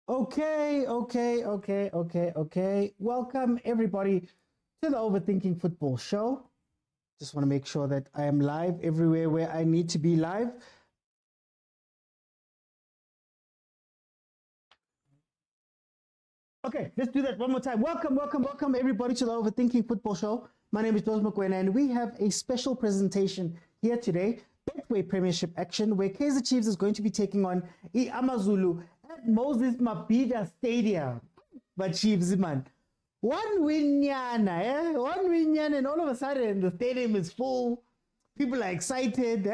Okay. Welcome everybody to the Overthinking Football Show. Just want to make sure that I am live everywhere where I need to be live. Okay, let's do that one more time. Welcome everybody to the Overthinking Football Show. My name is Mokwena, and we have a special presentation here today. Betway Premiership action where Kaizer Chiefs is going to be taking on Amazulu at Moses Mabhida Stadium. But Chiefs, man, one win, and all of a sudden the stadium is full. People are excited.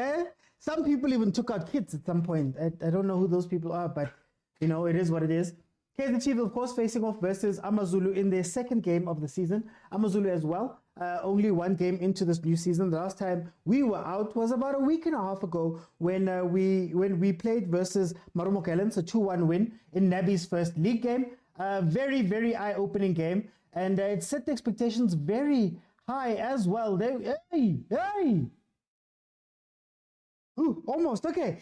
Some people even took out kids at some point. I don't know who those people are, but you know, it is what it is. Kaizer Chiefs, of course, facing off versus Amazulu in their second game of the season. Amazulu as well. Only one game into this new season. The last time we were out was about a week and a half ago when we played versus Motaung, so 2-1 win in Nabi's first league game. Very eye-opening game, and it set the expectations very high as well. Almost okay.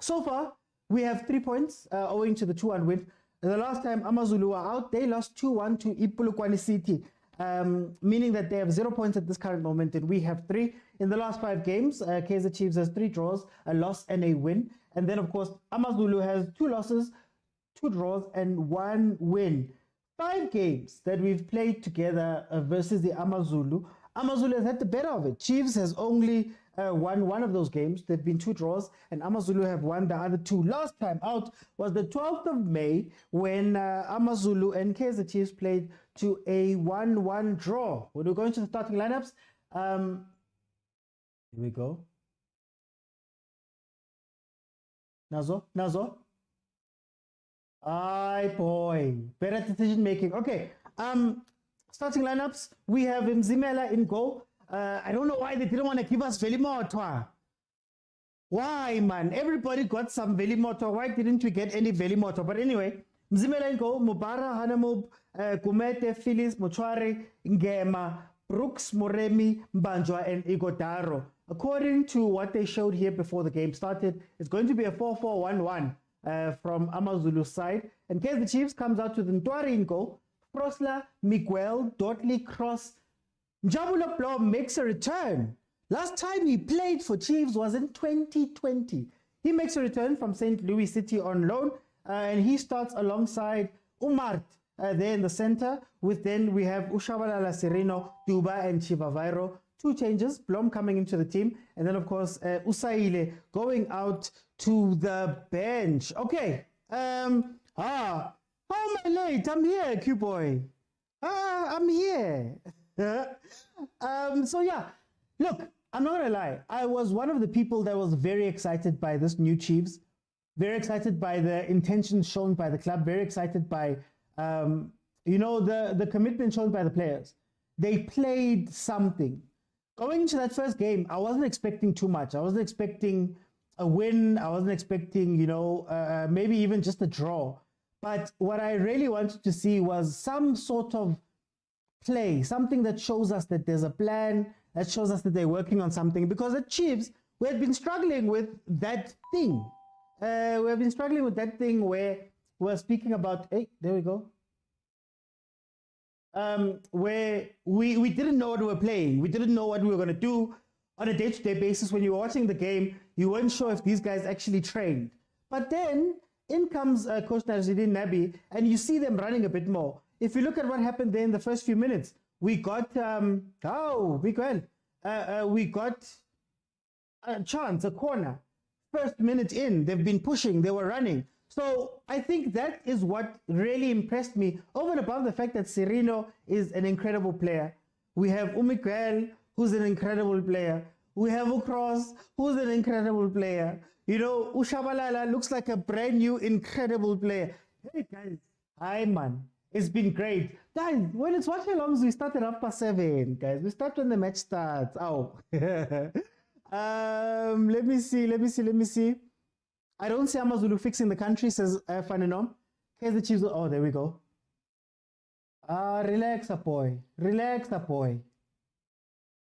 So far we have 3 points owing to the 2-1 win. The last time Amazulu were out, they lost 2-1 to Ipulukwani City. Meaning that they have 0 points at this current moment, and we have 3. In the last 5 games, Kaizer Chiefs has 3 draws, a loss, and a win. And then, of course, Amazulu has 2 losses, 2 draws, and 1 win. 5 games that we've played together versus the Amazulu. Amazulu has had the better of it. Chiefs has only won 1 of those games. There have been 2 draws, and Amazulu have won the other 2. Last time out was the 12th of May when Amazulu and Kaizer Chiefs played to a 1-1 draw. When we're going to the starting lineups, here we go. Nazo. Aye, boy. Better decision making. Okay. Starting lineups, we have Mzimela in goal. I don't know why they didn't want to give us Velimoto. Why, man? Everybody got some Velimoto. Why didn't we get any Velimoto? But anyway, Mzimela in goal, Mubara, Hanamub, Kumete, Phyllis, Mochwari, Ngema, Brooks, Moremi, Mbanjwa, and Igodaro. According to what they showed here before the game started, it's going to be a 4-4-1-1 from Amazulu's side. And Kaizer Chiefs comes out with Ntwari in goal, Prosla, Miguel, Dotley, Cross. Njabula Blom makes a return. Last time he played for Chiefs was in 2020. He makes a return from St. Louis City on loan, and he starts alongside Umart there in the center. Then we have Ushabalala Sereno, Duba, and Chivavairo. 2 changes, Blom coming into the team, and then of course Usaile going out to the bench. Okay. How am I late? I'm here, Q-boy. I'm here. So yeah, look, I'm not gonna lie. I was one of the people that was very excited by this new Chiefs, very excited by the intentions shown by the club, very excited by the commitment shown by the players. They played something. Going into that first game, I wasn't expecting too much. I wasn't expecting a win. I wasn't expecting, maybe even just a draw. But what I really wanted to see was some sort of play, something that shows us that there's a plan, that shows us that they're working on something. Because at Chiefs, we had been struggling with that thing. We have been struggling with that thing where we're speaking about, hey, there we go. Where we didn't know what we were playing. We didn't know what we were going to do on a day-to-day basis. When you were watching the game, you weren't sure if these guys actually trained. But then in comes Coach Najidin Nabi, and you see them running a bit more. If you look at what happened there in the first few minutes, we got we got a chance, a corner. First minute in, they've been pushing, they were running. So I think that is what really impressed me, over and above the fact that Sereno is an incredible player. We have Umiguel, who's an incredible player. We have Ukros, who's an incredible player. Ushabalala looks like a brand new, incredible player. Hey guys, hi man. It's been great. Guys, when it's watch alongs, we start at 7:30, guys. We start when the match starts. Oh. Let me see. I don't see Amazulu fixing the country, says Faninom. Kaizer Chiefs. Oh, there we go. Relax, boy.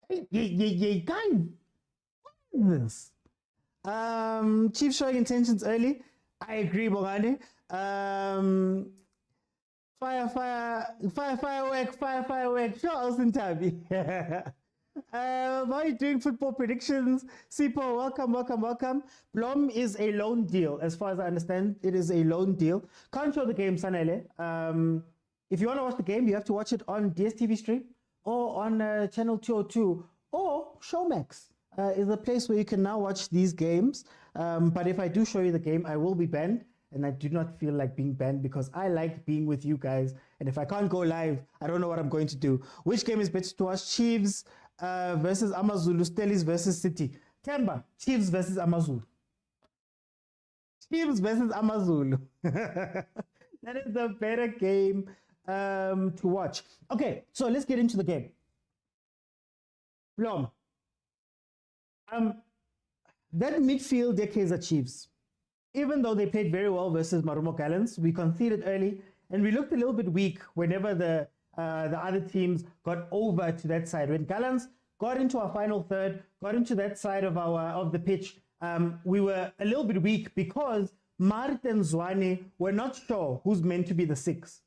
Hey, guys. What is this? Chiefs showing intentions early. I agree, Bongani. Firework. Sure, Austin Tabby. How are you doing? Football predictions. Sipo, welcome. Blom is a loan deal. As far as I understand, it is a loan deal. Can't show the game, Sanele. If you want to watch the game, you have to watch it on DSTV stream or on channel 202 or Showmax. Is a place where you can now watch these games. But if I do show you the game, I will be banned. And I do not feel like being banned because I like being with you guys. And if I can't go live, I don't know what I'm going to do. Which game is better to watch? Chiefs versus Amazulu, Stellies versus City. Kemba, Chiefs versus Amazulu. Chiefs versus Amazulu. That is the better game to watch. Okay, so let's get into the game. Blom. That midfield, the Kaizer Chiefs, even though they played very well versus Marumo Gallants, we conceded early and we looked a little bit weak whenever the other teams got over to that side. When Gallants got into our final third, got into that side of the pitch, we were a little bit weak because Mart and Zwane were not sure who's meant to be the six.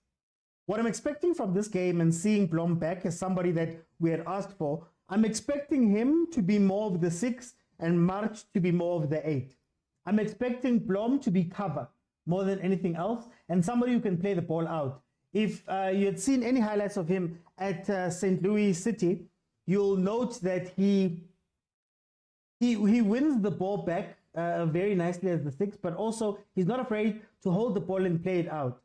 What I'm expecting from this game and seeing Blom back as somebody that we had asked for, I'm expecting him to be more of the six and Mart to be more of the eight. I'm expecting Blom to be cover more than anything else and somebody who can play the ball out. If you had seen any highlights of him at St. Louis City, you'll note that he wins the ball back very nicely as the six, but also he's not afraid to hold the ball and play it out.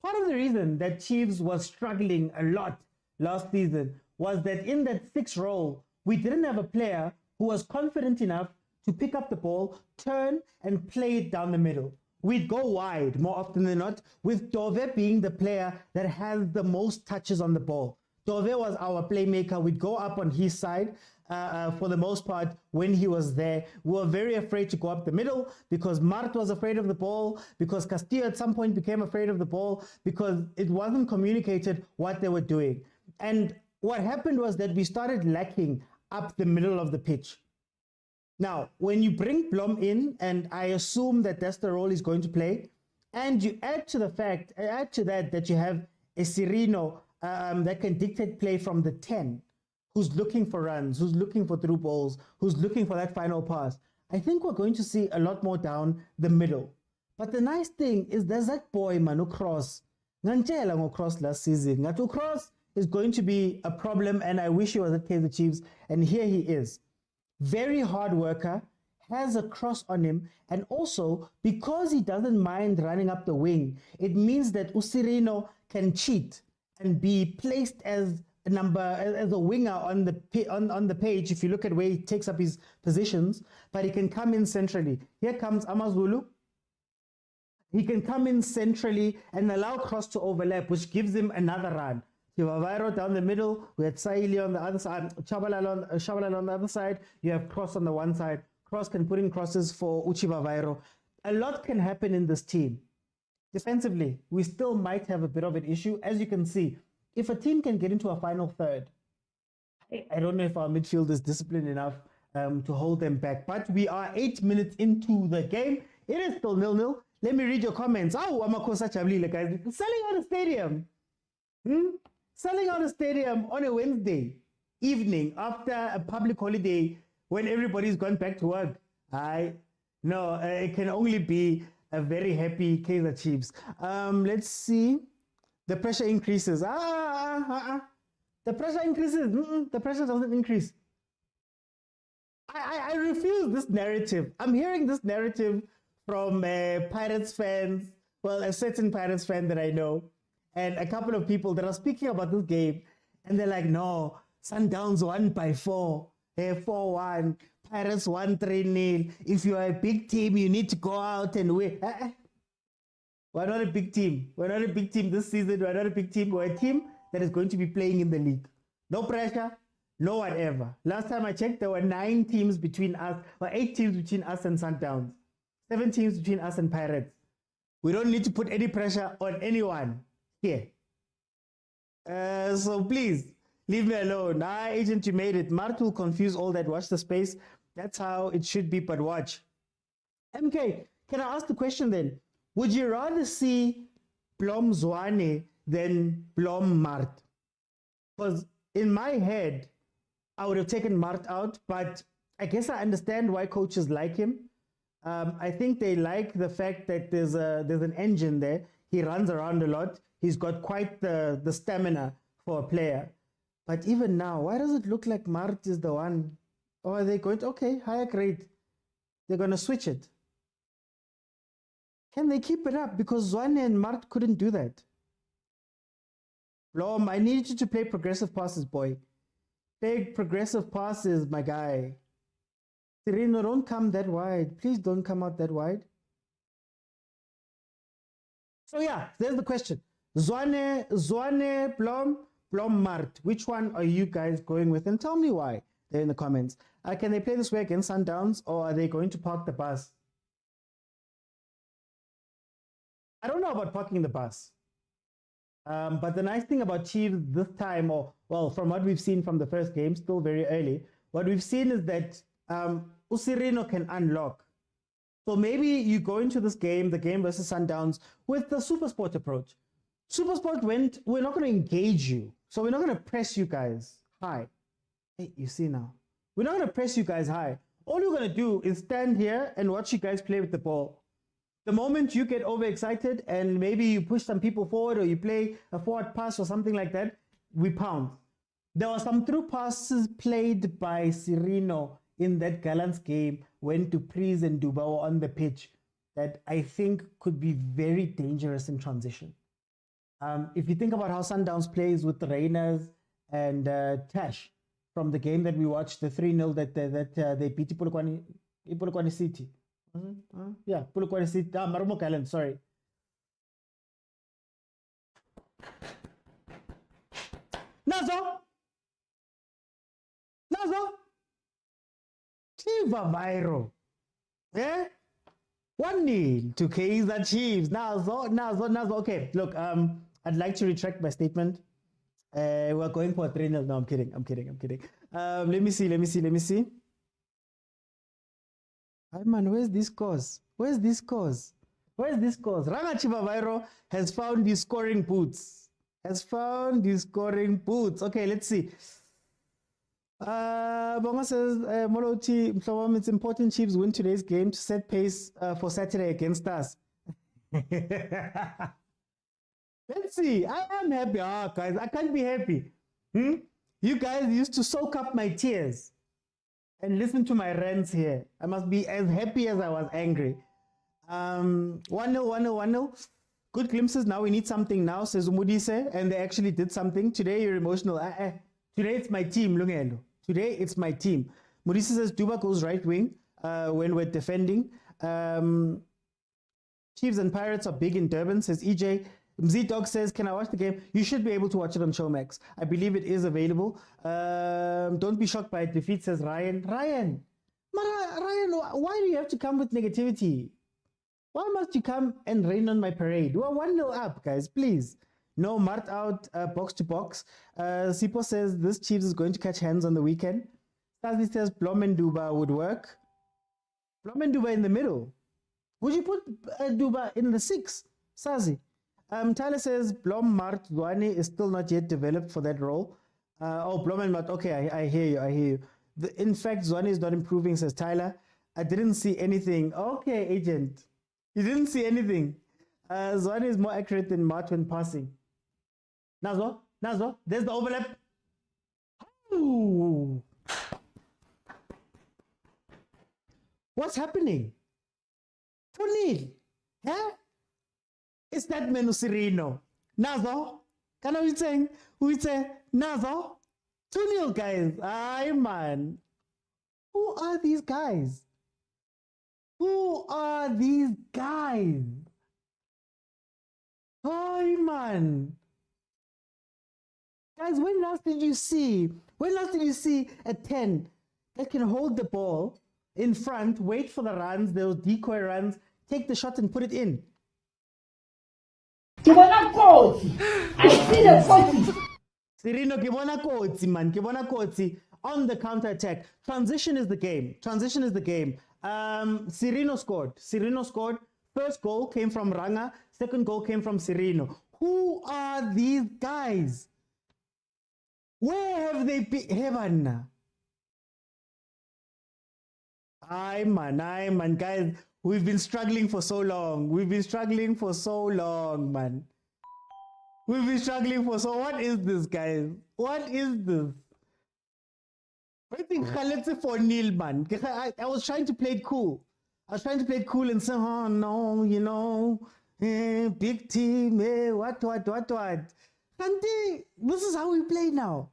Part of the reason that Chiefs was struggling a lot last season was that in that six role, we didn't have a player who was confident enough to pick up the ball, turn, and play it down the middle. We'd go wide more often than not, with Dove being the player that has the most touches on the ball. Dove was our playmaker. We'd go up on his side for the most part when he was there. We were very afraid to go up the middle because Mart was afraid of the ball, because Castillo at some point became afraid of the ball, because it wasn't communicated what they were doing. And what happened was that we started lacking up the middle of the pitch. Now, when you bring Blom in, and I assume that that's the role he's going to play, and you add to that you have a Cirino that can dictate play from the 10, who's looking for runs, who's looking for through balls, who's looking for that final pass, I think we're going to see a lot more down the middle. But the nice thing is there's that boy, Manu Cross. Ngantela Cross last season. Ngatu Cross is going to be a problem, and I wish he was at Kaizer Chiefs, and here he is. Very hard worker, has a cross on him, and also because he doesn't mind running up the wing, it means that Usirino can cheat and be placed as a winger on the page if you look at where he takes up his positions, but he can come in centrally. Here comes Amazulu. He can come in centrally and allow Cross to overlap, which gives him another run. You have Vairo down the middle, we had Saili on the other side, Shabalala on the other side, you have Cross on the one side. Cross can put in crosses for Uchiva Vairo. A lot can happen in this team. Defensively, we still might have a bit of an issue. As you can see, if a team can get into a final third, I don't know if our midfield is disciplined enough to hold them back. But we are 8 minutes into the game. It is still 0-0. Let me read your comments. Oh, Amakosa Chablile, guys. Selling out a stadium. Selling out a stadium on a Wednesday evening after a public holiday when everybody's gone back to work. No, it can only be a very happy Kaizer Chiefs. Let's see. The pressure increases. The pressure increases. The pressure doesn't increase. I refuse this narrative. I'm hearing this narrative from Pirates fans, well, a certain Pirates fan that I know, and a couple of people that are speaking about this game, and they're like, no, Sundowns won by 4, 4-1, Pirates won 3-0. If you are a big team, you need to go out and win. We're not a big team. We're not a big team this season. We're not a big team. We're a team that is going to be playing in the league. No pressure, no whatever. Last time I checked, there were 9 teams between us, or 8 teams between us and Sundowns. 7 teams between us and Pirates. We don't need to put any pressure on anyone here. So please, leave me alone. Agent, you made it. Mart will confuse all that. Watch the space. That's how it should be, but watch. MK, can I ask the question then? Would you rather see Blom Zwane than Blom Mart? Because in my head, I would have taken Mart out, but I guess I understand why coaches like him. I think they like the fact that there's an engine there. He runs around a lot. He's got quite the stamina for a player. But even now, why does it look like Mart is the one? Or are they going to, okay, higher grade. They're going to switch it. Can they keep it up? Because Zwane and Mart couldn't do that. Blom, I need you to play progressive passes, boy. Play progressive passes, my guy. Sereno, don't come that wide. Please don't come out that wide. So yeah, there's the question. Zwane, Blom, Mart. Which one are you guys going with? And tell me why. There in the comments. Can they play this way against Sundowns, or are they going to park the bus? I don't know about parking the bus. But the nice thing about Chiefs this time, or well, from what we've seen from the first game, still very early, what we've seen is that Usirino can unlock. So maybe you go into this game, the game versus Sundowns, with the supersport approach. Supersport went, we're not going to engage you. So we're not going to press you guys high. Hey, you see now. We're not going to press you guys high. All you're going to do is stand here and watch you guys play with the ball. The moment you get overexcited and maybe you push some people forward or you play a forward pass or something like that, we pound. There were some through passes played by Sereno in that Gallants game when Dupreez and Duba were on the pitch that I think could be very dangerous in transition. If you think about how Sundowns plays with the Rainers and Tash from the game that we watched, the 3-0 that they beat Polokwane City. Yeah, Polokwane City. Marumo Kalen, sorry. Nazo! Chiva Vairo. Yeah? 1-0 to Kaizer Chiefs. Nazo. Okay, look, I'd like to retract my statement. We're going for a 3-0. No, I'm kidding. Let me see. Hi man, where's this cause? Ranga Chiva Vairo has found his scoring boots. Okay, let's see. Bonga says, Moloti, it's important Chiefs win today's game to set pace for Saturday against us. Let's see. I am happy. Guys, I can't be happy. You guys used to soak up my tears and listen to my rants here. I must be as happy as I was angry. 1-0. Good glimpses. Now we need something now, says Umudise, and they actually did something. Today you're emotional. Today it's my team, Lungelo. Today it's my team. Mudise says Duba goes right wing when we're defending. Chiefs and Pirates are big in Durban, says EJ. Mzee Dog says, can I watch the game? You should be able to watch it on Showmax. I believe it is available. Don't be shocked by defeat, says Ryan. Ryan, why do you have to come with negativity? Why must you come and rain on my parade? We're 1-0 up, guys, please. No, Mart out, box to box. Sipo says this Chiefs is going to catch hands on the weekend. Sazi says Blom and Duba would work. Blom and Duba in the middle. Would you put Duba in the 6? Sazi. Tyler says Blom, Mart, Zwane is still not yet developed for that role. Blom and Mart. Okay, I hear you. In fact, Zwane is not improving, says Tyler. I didn't see anything. Okay, agent. You didn't see anything. Zwane is more accurate than Mart when passing. Nazo, there's the overlap. Ooh. What's happening? 2-0. Yeah? It's that man Usirino. Nazo, can I be saying? We say Nazo? 2-0, guys. Aye, man. Who are these guys? Aye, man. Guys, when last did you see a 10 that can hold the ball in front, wait for the runs, those decoy runs, take the shot and put it in? I see the coach. Sereno, Kibona Kotsi on the counter attack. Transition is the game. Sereno scored. First goal came from Ranga. Second goal came from Sereno. Who are these guys? Where have they been? Heaven. Aye, man, guys. We've been struggling for so long. We've been struggling for so long, man. We've been struggling for so. What is this, guys? What is this? I think Khaletse for Neil, man. I was trying to play it cool. I was trying to play it cool and say, oh no, you know, big team, what. Auntie, this is how we play now.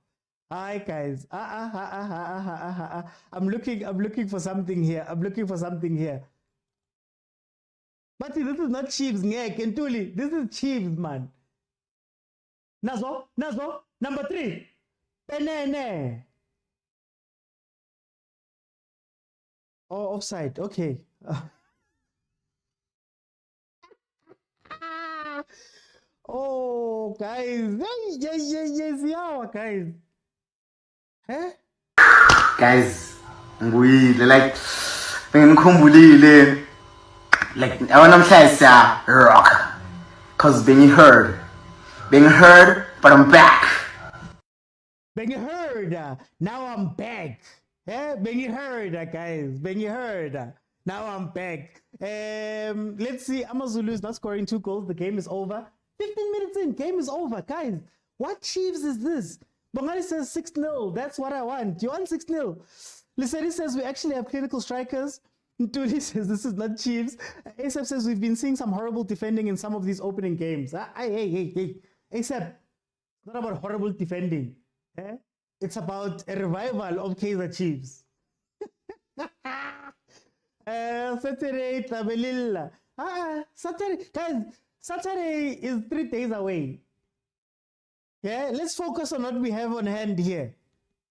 Hi guys. I'm looking for something here. But see, this is not Chiefs, Kentuli. This is Chiefs, man. Nazo, number 3. Penene. Oh, offside. Okay. Oh, guys. Yes, yeah, guys. Eh? Guys, like I want to say rock, cause being heard, but I'm back. Being heard, now I'm back. Being heard, guys. Being heard, now I'm back. Let's see. Amazulu is not scoring 2 goals. The game is over. 15 minutes in, game is over, guys. What Chiefs is this? Bongani says 6-0. That's what I want. You want 6-0? Liseri says we actually have clinical strikers. Ntuli says this is not Chiefs. ASAP says we've been seeing some horrible defending in some of these opening games. Hey. ASAP, it's not about horrible defending. It's about a revival of Kaizer Chiefs. Saturday, Tabelilla. Saturday, guys, Saturday is 3 days away. Yeah, let's focus on what we have on hand here.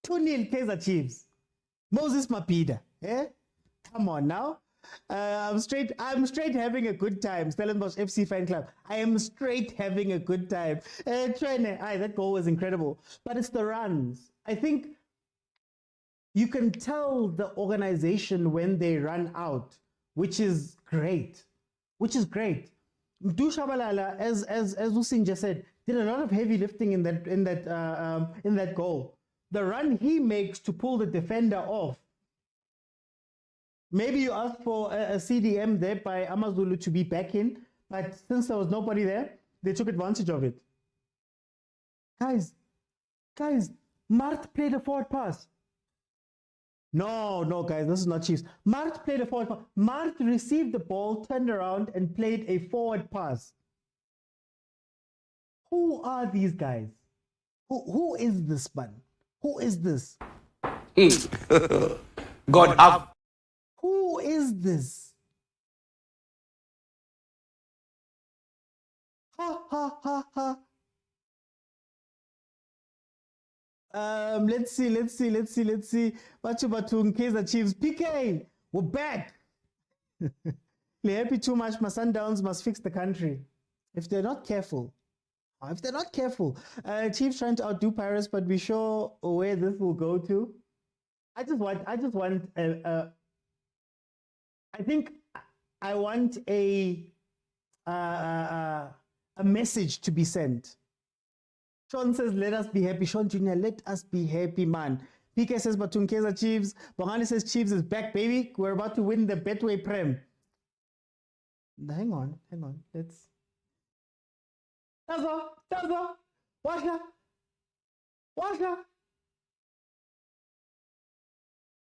2-0 Kaizer Chiefs. Moses Mapida. Come on now. I'm straight having a good time. Stellenbosch FC fan club. I am straight having a good time. That goal was incredible. But it's the runs. I think you can tell the organization when they run out, which is great. Mdu Shabalala, as Usin just said, did a lot of heavy lifting in that goal. The run he makes to pull the defender off. Maybe you asked for a CDM there by Amazulu to be back in, but since there was nobody there, they took advantage of it. Guys, Mart played a forward pass. No, guys, this is not Chiefs. Mart played a forward pass. Mart received the ball, turned around, and played a forward pass. Who are these guys? Who is this man? Who is this? God up. Who is this? Ha. Let's see. Batung, Kaizer Chiefs. PK, we're back. They're happy too much. My Sundowns must fix the country. If they're not careful. Chiefs trying to outdo Paris, but be sure where this will go to. I think I want a message to be sent. Sean says, let us be happy. Sean Jr., let us be happy, man. PK says, Batung Kaizer Chiefs. Bongani says, Chiefs is back, baby. We're about to win the Betway Prem. Hang on. Let's... Tazo. Washa.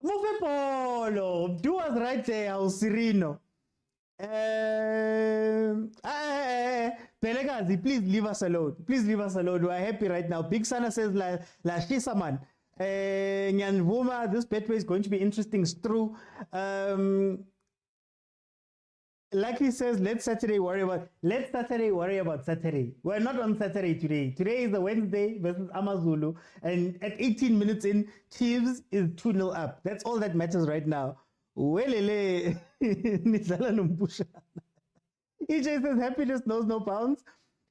Move polo. Do us right there, Sereno. Vilakazi, please leave us alone. We're happy right now. Big Sana says, La Shisa man. Nyanvuma, this Betway is going to be interesting. It's true. Like he says, let Saturday worry about Saturday. We're not on Saturday today. Today is the Wednesday versus Amazulu. And at 18 minutes in, Chiefs is 2-0 up. That's all that matters right now. Welele. EJ says, happiness knows no bounds.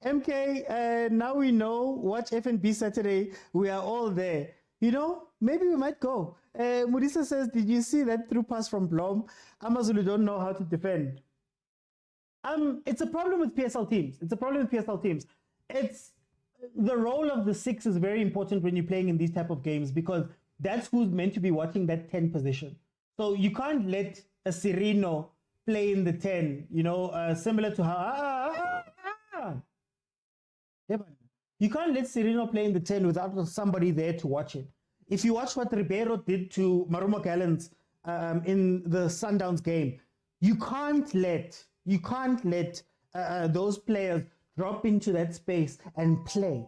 MK, now we know. Watch FNB Saturday. We are all there. You know, maybe we might go. Mudisa says, did you see that through pass from Blom? Amazulu don't know how to defend. It's a problem with PSL teams. It's the role of the 6 is very important when you're playing in these type of games because that's who's meant to be watching that 10 position. So you can't let a Sereno play in the 10, similar to how... You can't let Sereno play in the 10 without somebody there to watch it. If you watch what Ribeiro did to Marumo Gallants in the Sundowns game, you can't let those players drop into that space and play.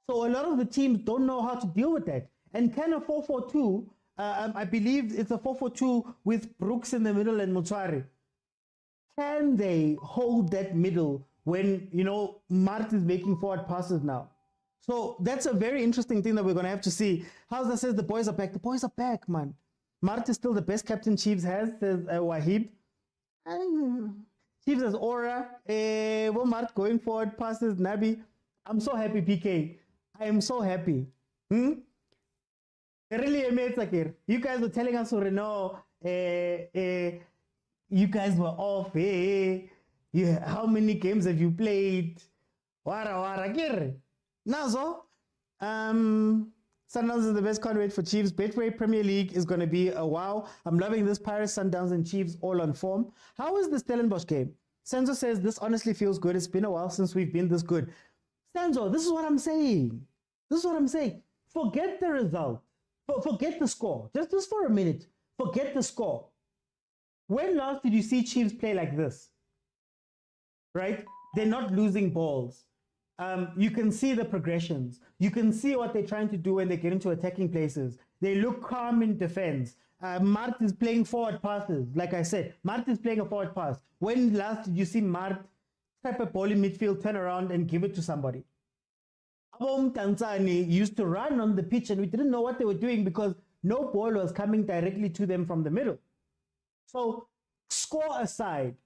So a lot of the teams don't know how to deal with that. And can a 4-4-2, I believe it's a 4-4-2 with Brooks in the middle and Mutswari. Can they hold that middle when, Mart is making forward passes now? So that's a very interesting thing that we're going to have to see. Hausa says the boys are back. The boys are back, man. Mart is still the best captain Chiefs has, says Wahib. Chiefs has aura. Mart going forward passes, Nabi. I'm so happy, PK. I am so happy. Really amazing here. You guys were telling us, no, you guys were off. How many games have you played? Wara kere. Nazo. Sundowns is the best candidate for Chiefs. Betway Premier League is going to be a wow. I'm loving this Pirates, Sundowns, and Chiefs all on form. How is the Stellenbosch game? Senzo says, this honestly feels good. It's been a while since we've been this good. Senzo, this is what I'm saying. Forget the result. Forget the score. Just for a minute. Forget the score. When last did you see Chiefs play like this? Right? They're not losing balls. You can see the progressions. You can see what they're trying to do when they get into attacking places. They look calm in defense. Mart is playing forward passes. Like I said, Mart is playing a forward pass. When last did you see Mart type a ball in midfield, turn around and give it to somebody? Abom Tanzani used to run on the pitch and we didn't know what they were doing because no ball was coming directly to them from the middle. So, score aside,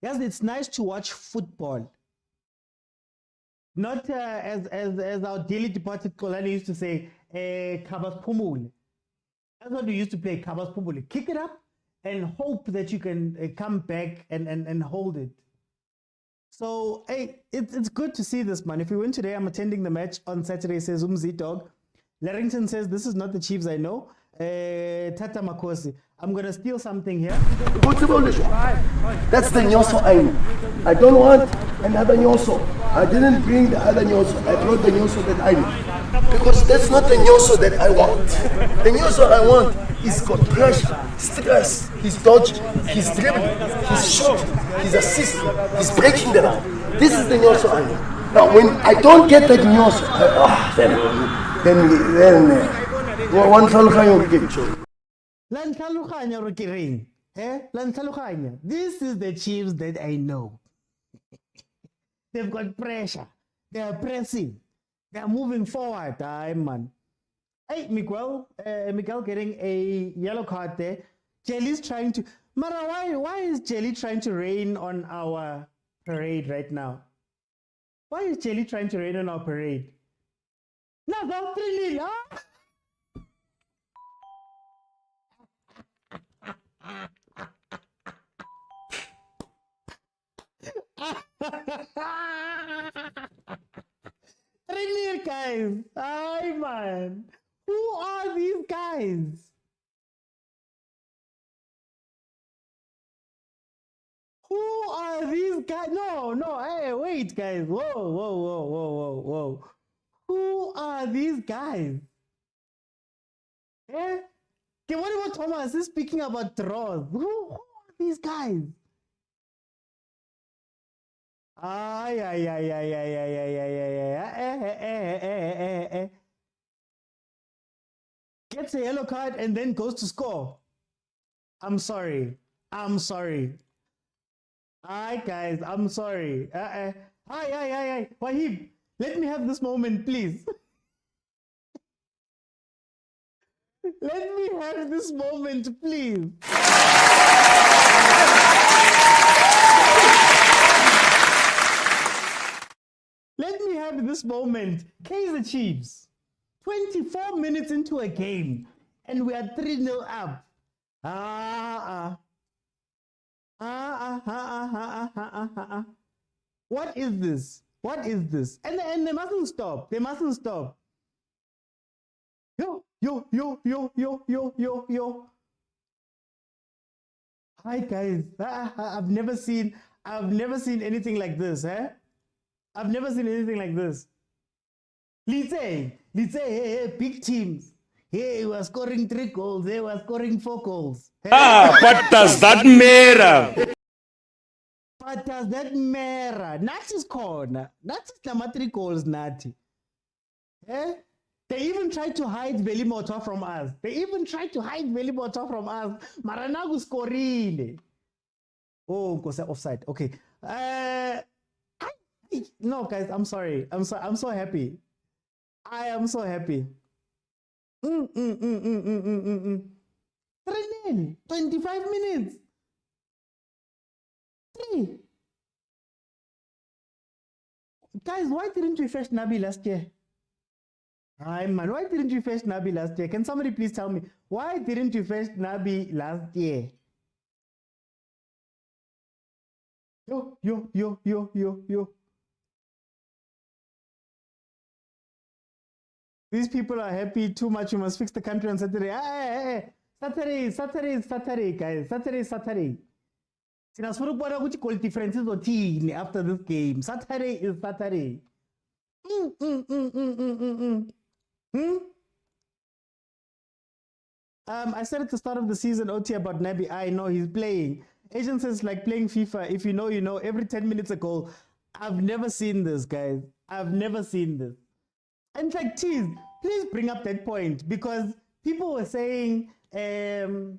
yes, it's nice to watch football. Not as our dearly departed Kolani used to say, Kabas Pumul. That's what we used to play, Kabas Pumul. Kick it up and hope that you can come back and hold it. So, hey, it's good to see this, man. If we win today, I'm attending the match on Saturday, says Umzi Dog. Larrington says, this is not the Chiefs I know. Tata Makosi. I'm going to steal something here. That's the nyoso I know. I don't want another nyoso. I didn't bring the other nyoso. I brought the nyoso that I know. Because that's not the nyoso that I want. The nyoso I want is got pressure, stress, he's dodging, he's dribbling, he's shooting, he's assisting, he's breaking the line. This is the nyoso I know. Now when I don't get that nyoso, then one Salukhanyo will get you. This is the Chiefs that I know. They've got pressure. They are pressing. They are moving forward. Man. Hey, Miguel getting a yellow card there. Jelly's trying to... Mara, why is Jelly trying to rain on our parade right now? Why is Jelly trying to rain on our parade? No, don't really, huh? Really, guys. Hi, man. Who are these guys? Who are these guys? No. Hey, wait, guys. Whoa. Who are these guys? Eh? Okay, what about Thomas is speaking about draws? Who are these guys? Gets a yellow card and then goes to score. I'm sorry. Hi, guys. I'm sorry. Hi. Wahib, let me have this moment, please. Let me have this moment, please. Let me have this moment. Kaizer Chiefs, 24 minutes into a game, and we are 3-0 up. What is this? What is this? And they mustn't stop. They mustn't stop. Yo, yo, yo, yo, yo, yo, yo, yo. Hi guys. I've never seen anything like this, eh? I've never seen anything like this. Let's say, hey, big teams. Hey, we are scoring 3 goals. Hey, we are scoring 4 goals. Hey. What does that matter? What does that matter? Nati's corner. Nati's number 3 goals, Nati. Eh? They even tried to hide Velimoto from us. Maranagu scorile. Oh, because offside. Okay. No, guys, I'm sorry. I'm so happy. I am so happy. 3-0. 25 minutes. 3. Guys, why didn't we fetch Nabi last year? Hi man, why didn't you fetch Nabi last year? Can somebody please tell me, why didn't you fetch Nabi last year? Yo. These people are happy too much. You must fix the country on Saturday. Hey. Saturday, guys. Saturday. Goal differences after this game. Saturday is Saturday. I said at the start of the season, OT, about Nabi. I know he's playing. Agent says like playing FIFA. If you know, you know. Every 10 minutes a goal. I've never seen this, guys. I've never seen this. And it's like, geez, please bring up that point, because people were saying, people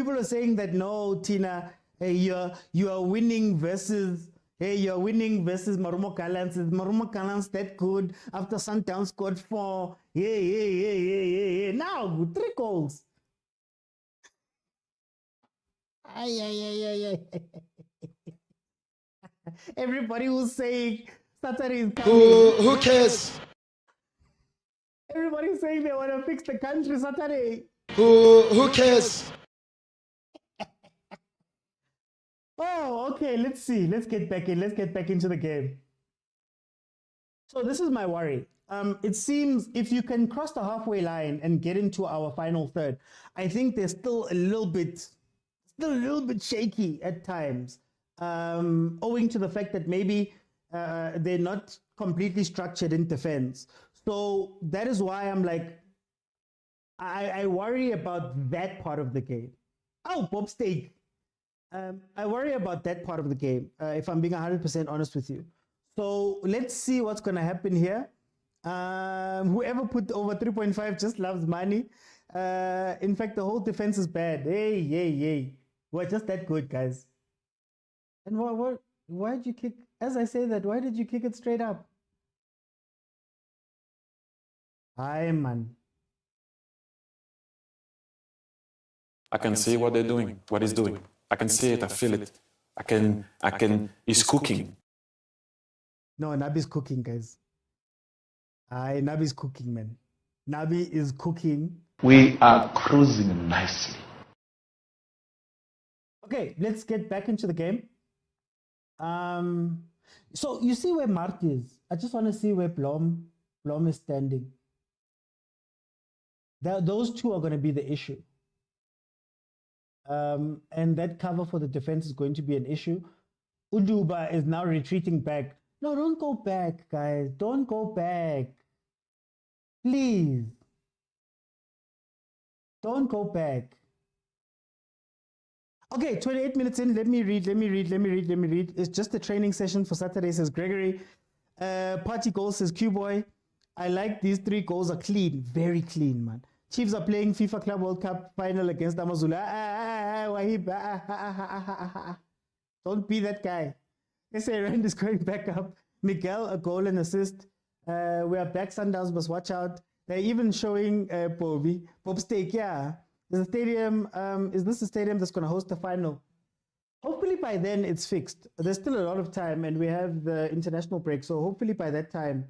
were saying that no, Tina, you are winning versus. Hey, you're winning versus Marumo Gallants. Is Marumo Gallants that good after Sundowns scored 4? Yeah. Now, 3 goals. Ay. Everybody was saying Saturday is coming. Who cares? Everybody's saying they want to fix the country Saturday. Who cares? Oh, okay. Let's see. Let's get back in. Let's get back into the game. So this is my worry. It seems if you can cross the halfway line and get into our final third, I think they're still a little bit shaky at times, owing to the fact that maybe they're not completely structured in defense. So that is why I'm like, I worry about that part of the game. Oh, Bob Steak. I worry about that part of the game, if I'm being 100% honest with you. So let's see what's going to happen here. Whoever put over 3.5 just loves money. In fact, the whole defense is bad. Hey. We're just that good, guys. And why did you kick? As I say that, why did you kick it straight up? Hi, man. I can see what they're doing, what he's doing. I can see it, I feel it. I can, he's cooking. No, Nabi's cooking, guys. Nabi's cooking, man. Nabi is cooking. We are cruising nicely. Okay, let's get back into the game. So you see where Mart is. I just want to see where Blom is standing. Those two are going to be the issue. And that cover for the defense is going to be an issue. Uduba is now retreating back. No, don't go back, guys. Don't go back. Please. Don't go back. Okay, 28 minutes in. Let me read. It's just a training session for Saturday, says Gregory. Party goal, says Q-Boy. I like these 3 goals are clean. Very clean, man. Chiefs are playing FIFA Club World Cup final against Amazulu. Don't be that guy. SA Rand is going back up. Miguel, a goal and assist. We are back, Sundowns, must watch out. They're even showing Bob Steak, yeah. Is this the stadium that's going to host the final? Hopefully by then it's fixed. There's still a lot of time and we have the international break. So hopefully by that time,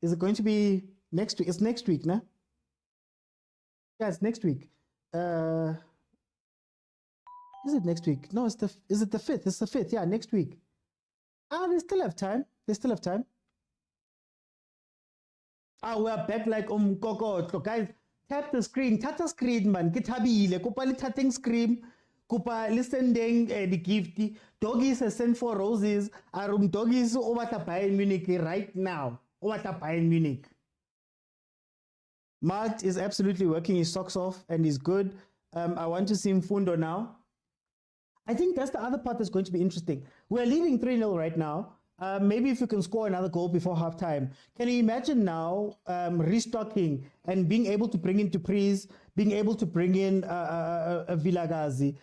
is it going to be next week? It's next week, no? Yeah, it's next week. Is Is it next week? No, is it the 5th? It's the 5th. Yeah, next week. They still have time. They still have time. We're back like Kokotlo. Guys, tap the screen. Tap the screen, man. Get habile. Kupa li tapping screen. Kupa listening the gift. Doggies has sent 4 roses. Doggies over to Bayern Munich right now. Over to Bayern Munich. Mart is absolutely working his socks off and he's good. I want to see Mfundo now. I think that's the other part that's going to be interesting. We're leading 3-0 right now. Maybe if you can score another goal before halftime. Can you imagine now restocking and being able to bring in Patrice, being able to bring in a Vilakazi,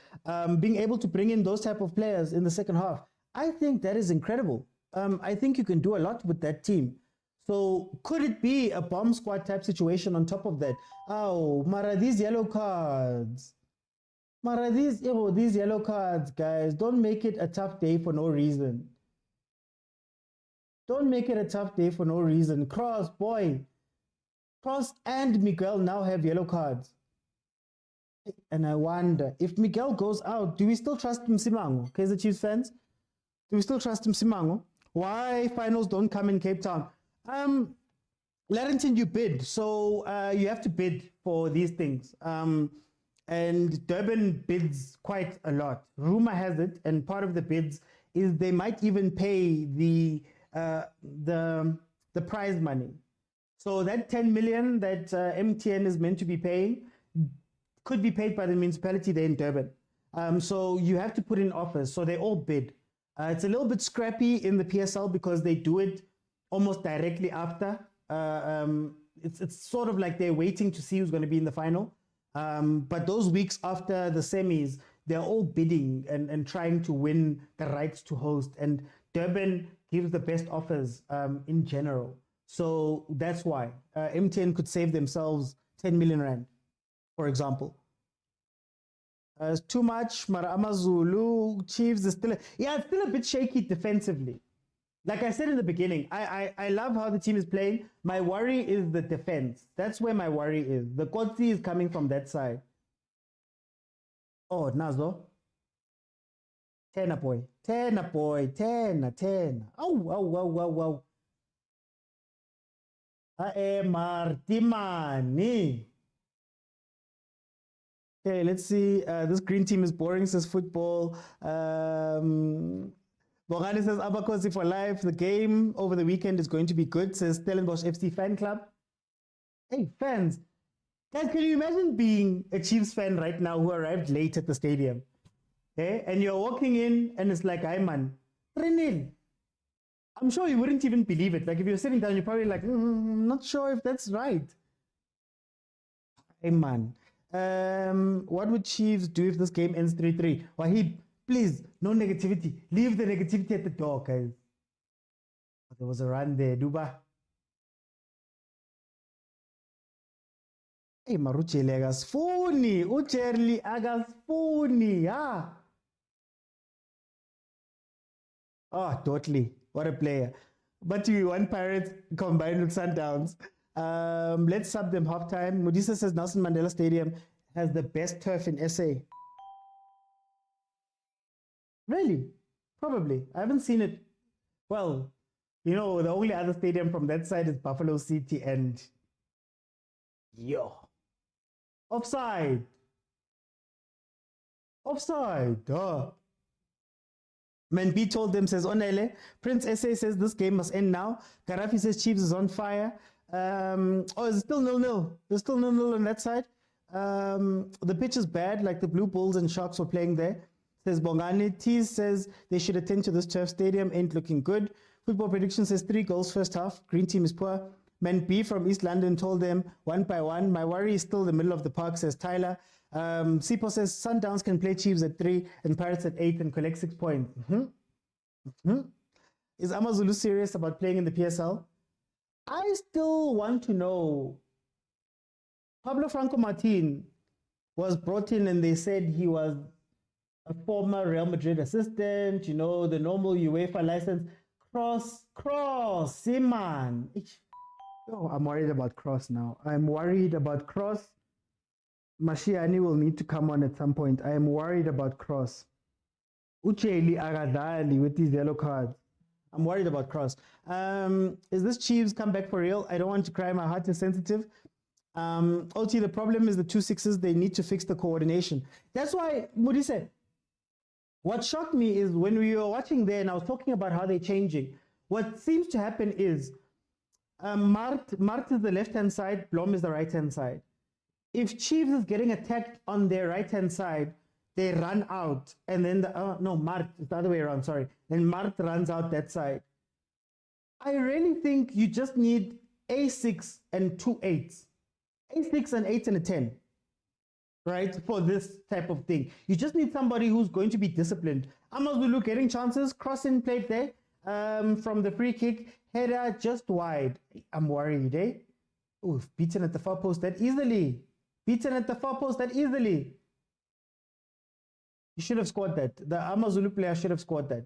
being able to bring in those type of players in the second half? I think that is incredible. I think you can do a lot with that team. So could it be a bomb squad type situation on top of that? Oh, Mara, these yellow cards. Mara, these yellow cards, guys. Don't make it a tough day for no reason. Don't make it a tough day for no reason. Cross, boy. Cross and Miguel now have yellow cards. And I wonder, if Miguel goes out, do we still trust Msimango? Kaizer Chiefs fans? Do we still trust Msimango? Why finals don't come in Cape Town? Larrington, you bid. So you have to bid for these things. And Durban bids quite a lot. Rumor has it, and part of the bids is they might even pay the prize money. So that 10 million that MTN is meant to be paying could be paid by the municipality there in Durban. So you have to put in offers. So they all bid. It's a little bit scrappy in the PSL because they do it almost directly after. It's sort of like they're waiting to see who's going to be in the final. But those weeks after the semis, they're all bidding and trying to win the rights to host. And Durban gives the best offers in general. So that's why MTN could save themselves 10 million rand, for example. It's too much. Amazulu, Chiefs is still, it's still a bit shaky defensively. Like I said in the beginning, I love how the team is playing. My worry is the defense. That's where my worry is. The Kotsi is coming from that side. Oh, Nazo. Tena boy. Tena boy. Tena. Oh. Martimani. Okay, let's see. This green team is boring, says football. Bongani says Abakosi for life. The game over the weekend is going to be good, says Stellenbosch FC fan club. Hey, fans. Guys, can you imagine being a Chiefs fan right now who arrived late at the stadium? Okay? And you're walking in and it's like, hi man, 3-0. I'm sure you wouldn't even believe it. Like if you're sitting down, you're probably like, not sure if that's right. Hey man. What would Chiefs do if this game ends 3-3? Wahid, please, no negativity. Leave the negativity at the door, guys. There was a run there, Duba. Hey, Maruchele agasfuni. Ucherli agasfuni. Oh, totally. What a player. But we want Pirates combined with Sundowns. Let's sub them halftime. Modisa says Nelson Mandela Stadium has the best turf in SA. Really? Probably. I haven't seen it. Well, the only other stadium from that side is Buffalo City and offside. Man B told them, says Onele. Prince SA says this game must end now. Garafi says Chiefs is on fire. Is it still 0-0? There's still 0-0 on that side. The pitch is bad, like the Blue Bulls and Sharks were playing there. Says Bongani. Tease says they should attend to this turf stadium. Ain't looking good. Football prediction says 3 goals first half. Green team is poor. Man B from East London told them 1 by 1. My worry is still the middle of the park, says Tyler. Sipo says Sundowns can play Chiefs at 3 and Pirates at 8 and collect 6 points. Is Amazulu serious about playing in the PSL? I still want to know. Pablo Franco Martin was brought in and they said he was a former Real Madrid assistant, the normal UEFA license. Cross, man. I'm worried about Cross now. I'm worried about Cross. Mashiani will need to come on at some point. I am worried about Cross. Ucheli Agadali with these yellow cards. I'm worried about Cross. Is this Chiefs come back for real? I don't want to cry. My heart is sensitive. OT, the problem is the 2-6s. They need to fix the coordination. That's why, Mudi said, what shocked me is when we were watching there and I was talking about how they're changing. What seems to happen is Mart is the left-hand side, Blom is the right-hand side. If Chiefs is getting attacked on their right-hand side, they run out. And then, Mart, it's the other way around, sorry. Then Mart runs out that side. I really think you just need A6 and 2 8s. A6 and 8 and a 10. Right, for this type of thing. You just need somebody who's going to be disciplined. Amazulu getting chances, crossing plate there from the free kick, header just wide. I'm worried, eh? Oh, beaten at the far post that easily. Beaten at the far post that easily. You should have scored that. The Amazulu player should have scored that.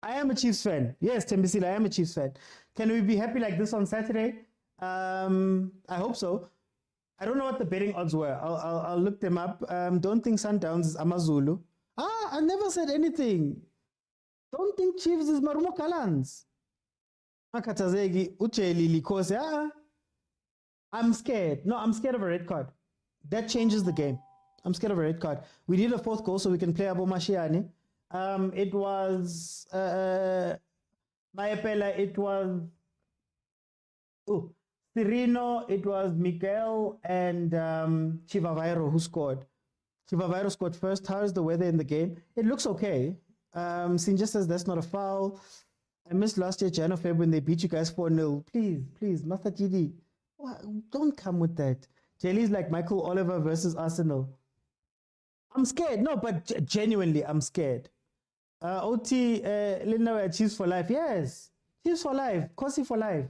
I am a Chiefs fan. Yes, Tembisile, I am a Chiefs fan. Can we be happy like this on Saturday? I hope so. I don't know what the betting odds were. I'll look them up. Don't think Sundowns is Amazulu. I never said anything. Don't think Chiefs is Marumo Kalans. Akatazegi Ucheli Likose. I'm scared. No, I'm scared of a red card. That changes the game. I'm scared of a red card. We need a 4th goal so we can play Abo Mashiani. It was Mayapela, it was Cirino, it was Miguel and Chivavairo who scored. Chivavairo scored first. How is the weather in the game? It looks okay. Sinja says that's not a foul. I missed last year, Jan of Feb, when they beat you guys 4-0. Please, Master GD, don't come with that. Jelly's like Michael Oliver versus Arsenal. I'm scared. No, but genuinely, I'm scared. OT, Linda, Chiefs for life. Yes, Chiefs for life. Kosi for life.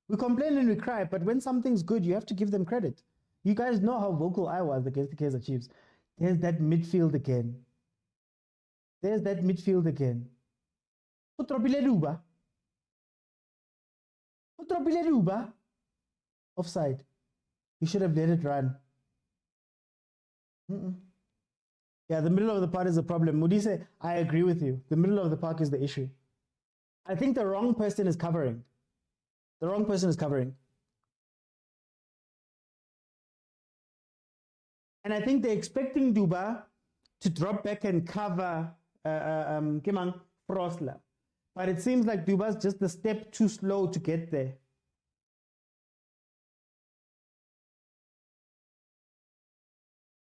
We complain and we cry, but when something's good, you have to give them credit. You guys know how vocal I was against the Kaizer Chiefs. There's that midfield again. Offside. You should have let it run. Yeah, the middle of the park is the problem. Mudise, I agree with you. The middle of the park is the issue. I think the wrong person is covering. And I think they're expecting Duba to drop back and cover Kimang Frosla. But it seems like Duba's just a step too slow to get there.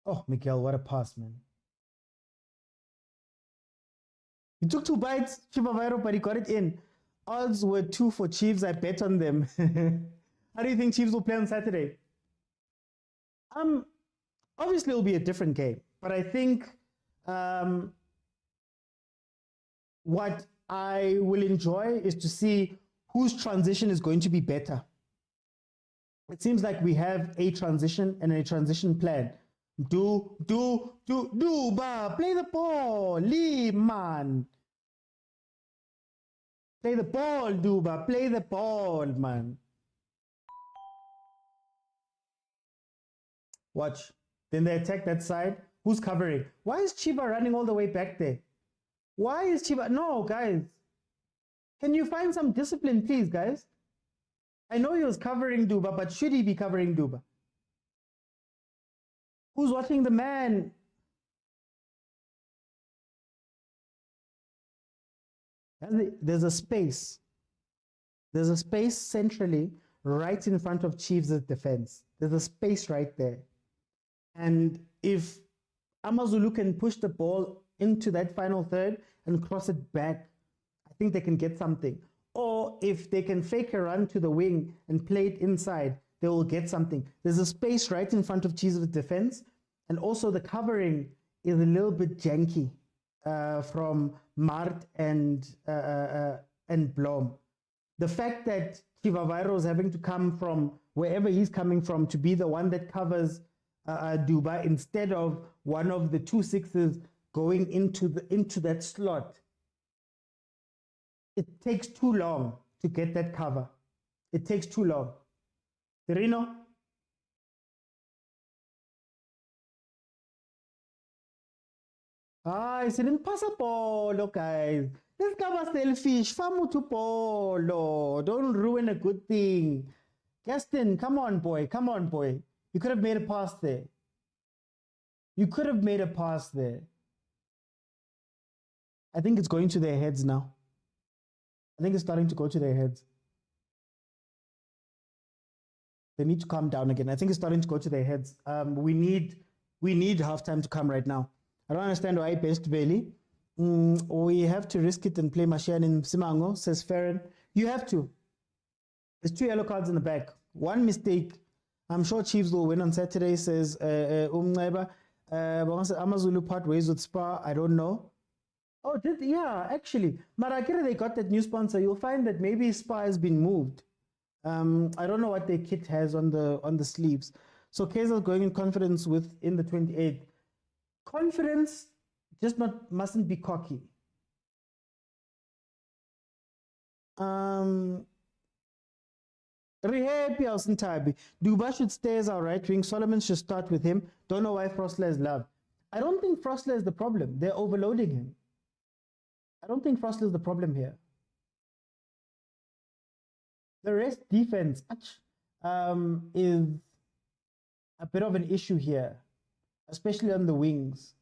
Oh, Miguel, what a pass, man. He took 2 bites, Chivavairo, but he got it in. Odds were 2 for Chiefs. I bet on them. How do you think Chiefs will play on Saturday? Obviously, it'll be a different game. But I think what I will enjoy is to see whose transition is going to be better. It seems like we have a transition and a transition plan. Ba, play the ball, Lee, man. Play the ball, Duba. Play the ball, man. Watch. Then they attack that side. Who's covering? Why is Chiba running all the way back there? Why is Chiba? No, guys. Can you find some discipline, please, guys? I know he was covering Duba, but should he be covering Duba? Who's watching the man? There's a space. There's a space centrally right in front of Chiefs' defense. There's a space right there. And if Amazulu can push the ball into that final third and cross it back, I think they can get something. Or if they can fake a run to the wing and play it inside, they will get something. There's a space right in front of Chiefs' defense. And also the covering is a little bit janky from Mart and Blom. The fact that Chivavairo is having to come from wherever he's coming from to be the one that covers Duba instead of one of the 2 6s going into that slot. It takes too long to get that cover. It takes too long. Cirino, Ah, I didn't pass a polo, guys. This guy was selfish. Famu to polo. Don't ruin a good thing. Gaston, come on, boy. Come on, boy. You could have made a pass there. You could have made a pass there. I think it's going to their heads now. I think it's starting to go to their heads. They need to calm down again. I think it's starting to go to their heads. We need halftime to come right now. I don't understand why best Bailey. We have to risk it and play Mashian in Simango, says Farron. You have to. There's 2 yellow cards in the back. One mistake. I'm sure Chiefs will win on Saturday, says Amazulu part ways with Spa. I don't know. Oh, yeah, actually. Marakira, they got that new sponsor. You'll find that maybe Spa has been moved. I don't know what their kit has on the sleeves. So Kaizer going in confidence in the 28th. Confidence just mustn't be cocky. Duba should stay as our right wing. Solomon should start with him. Don't know why Frostler is loved. I don't think Frostler is the problem. They're overloading him. I don't think Frostler is the problem here. The rest defense is a bit of an issue here, especially on the wings.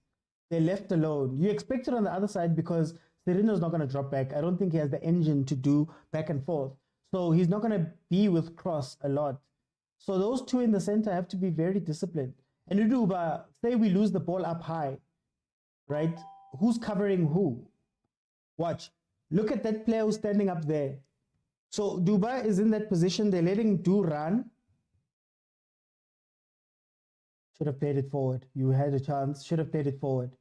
They're left alone. You expect it on the other side because Serino's not going to drop back. I don't think he has the engine to do back and forth. So he's not going to be with Cross a lot. So those 2 in the center have to be very disciplined. And Uduba, say we lose the ball up high, right? Who's covering who? Watch. Look at that player who's standing up there. So Duba is in that position. They're letting Du run. Should have played it forward. You had a chance. Should have played it forward.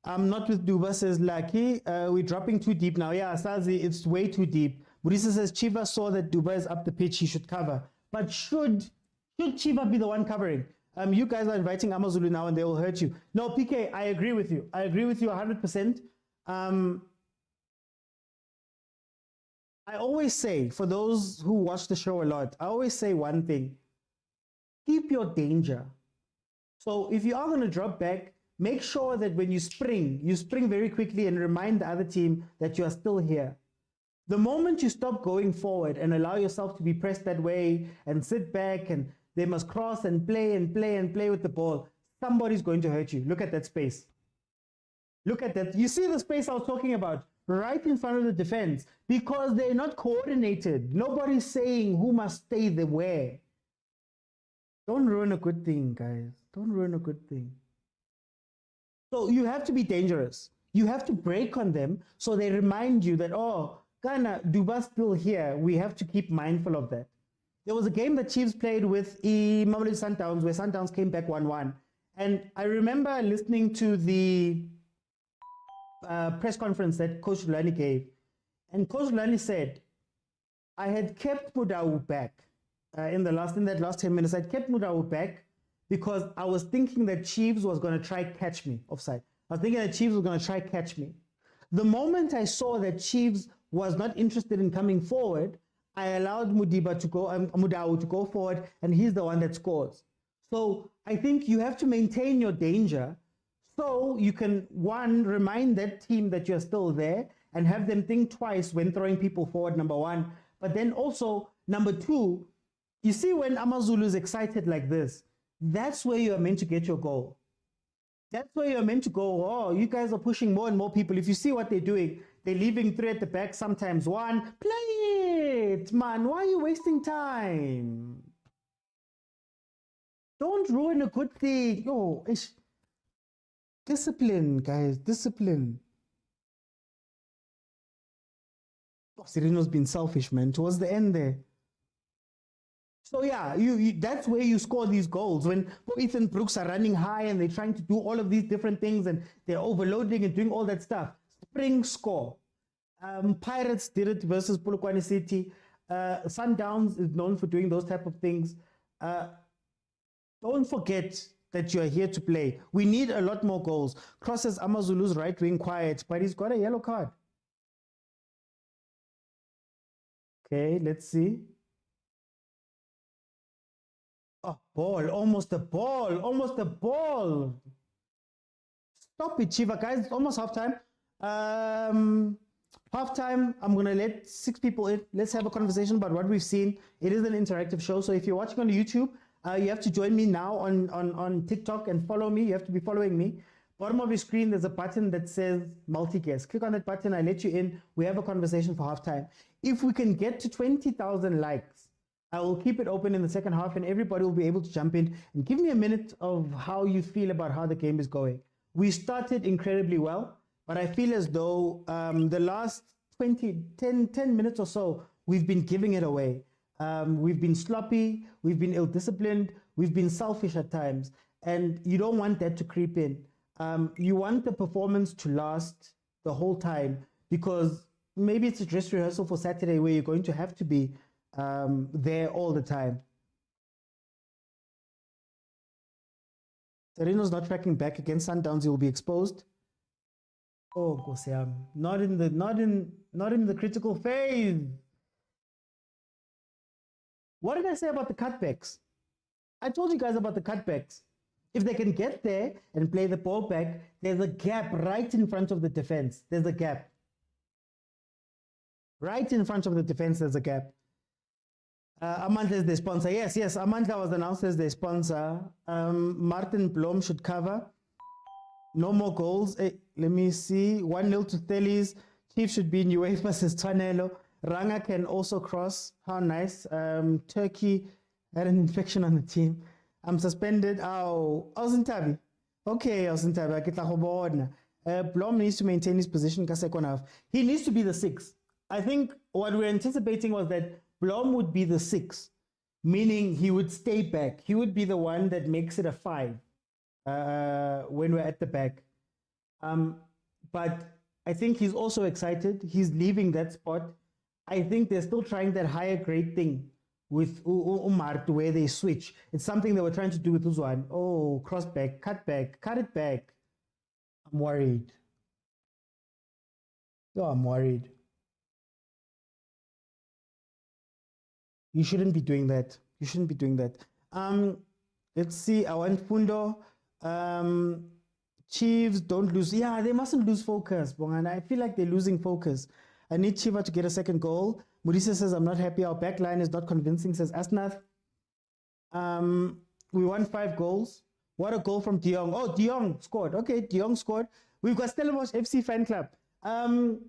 I'm not with Duba, says Lucky. We're dropping too deep now. Yeah, Sazi, it's way too deep. Burisa says Chiva saw that Duba is up the pitch. He should cover. But should Chiva be the one covering? You guys are inviting Amazulu now and they will hurt you. No, PK, I agree with you. I agree with you 100%. I always say, for those who watch the show a lot, I always say one thing. Keep your danger. So if you are going to drop back, make sure that when you spring very quickly and remind the other team that you are still here. The moment you stop going forward and allow yourself to be pressed that way and sit back and they must cross and play and play and play with the ball, somebody's going to hurt you. Look at that space. Look at that. You see the space I was talking about? Right in front of the defense, because they're not coordinated. Nobody's saying who must stay the where. Don't ruin a good thing, guys. Don't ruin a good thing. So you have to be dangerous. You have to break on them so they remind you that, oh, Ghana, Duba's still here. We have to keep mindful of that. There was a game that Chiefs played with mamelodi Sundowns where Sundowns came back 1-1. And I remember listening to the press conference that Coach Rulani gave. And Coach Rulani said, I had kept Mudau back in that last 10 minutes. I'd kept Mudau back because I was thinking that Chiefs was going to try catch me offside. I was thinking that Chiefs was going to try catch me. The moment I saw that Chiefs was not interested in coming forward, I allowed Mudau to go forward, and he's the one that scores. So I think you have to maintain your danger so you can, one, remind that team that you're still there and have them think twice when throwing people forward, number one. But then also, number two, you see when Amazulu is excited like this, that's where you are meant to get your goal. That's where you're meant to go, oh, you guys are pushing more and more people. If you see what they're doing, they're leaving 3 at the back, sometimes 1. Play it, man. Why are you wasting time? Don't ruin a good thing. Oh, discipline, guys, discipline. Oh, Serino's been selfish, man, towards the end there. So yeah, that's where you score these goals. When Ethan Brooks are running high and they're trying to do all of these different things and they're overloading and doing all that stuff. Spring score. Pirates did it versus Polokwane City. Sundowns is known for doing those type of things. Don't forget that you are here to play. We need a lot more goals. Crosses Amazulu's right wing quiet, but he's got a yellow card. Okay, let's see. Oh, ball, almost a ball, almost a ball. Stop it, Chiva, guys. It's almost halftime. Halftime, I'm going to let 6 people in. Let's have a conversation about what we've seen. It is an interactive show. So if you're watching on YouTube, you have to join me now on TikTok and follow me. You have to be following me. Bottom of your screen, there's a button that says multi-guest. Click on that button. I let you in. We have a conversation for halftime. If we can get to 20,000 likes, I will keep it open in the second half and everybody will be able to jump in and give me a minute of how you feel about how the game is going. We started incredibly well, but I feel as though the last 10 minutes or so, we've been giving it away. We've been sloppy, we've been ill-disciplined, we've been selfish at times, and you don't want that to creep in. You want the performance to last the whole time because maybe it's a dress rehearsal for Saturday where you're going to have to be there all the time. Sereno's not tracking back against Sundowns. He will be exposed. Oh, Kosiam, not in the critical phase. What did I say about the cutbacks? I told you guys about the cutbacks. If they can get there and play the ball back, there's a gap right in front of the defense. There's a gap. Right in front of the defense, there's a gap. Amandla is the sponsor. Yes, Amandla was announced as the sponsor. Martin Blom should cover. No more goals. Let me see. 1-0 to Stellies. Chiefs should be in UEFA, says Twanelo. Ranga can also cross. How nice. Turkey had an infection on the team. I'm suspended. Ausintabi. Okay, Ausintabi. Blom needs to maintain his position. He needs to be the 6. I think what we're anticipating was that Blom would be the 6, meaning he would stay back. He would be the one that makes it a 5 when we're at the back. But I think he's also excited. He's leaving that spot. I think they're still trying that higher grade thing with Umar to where they switch. It's something they were trying to do with Uzwan. Oh, cross back, cut it back. I'm worried. I'm worried. You shouldn't be doing that. You shouldn't be doing that. Let's see. I want Fundo. Chiefs don't lose. Yeah, they mustn't lose focus, Bongan. I feel like they're losing focus. I need Chiva to get a second goal. Murisa says, I'm not happy. Our back line is not convincing, says Asnath. We won 5 goals. What a goal from Diong. Oh, Diong scored. Okay, Diong scored. We've got Stellenbosch FC fan club. I'm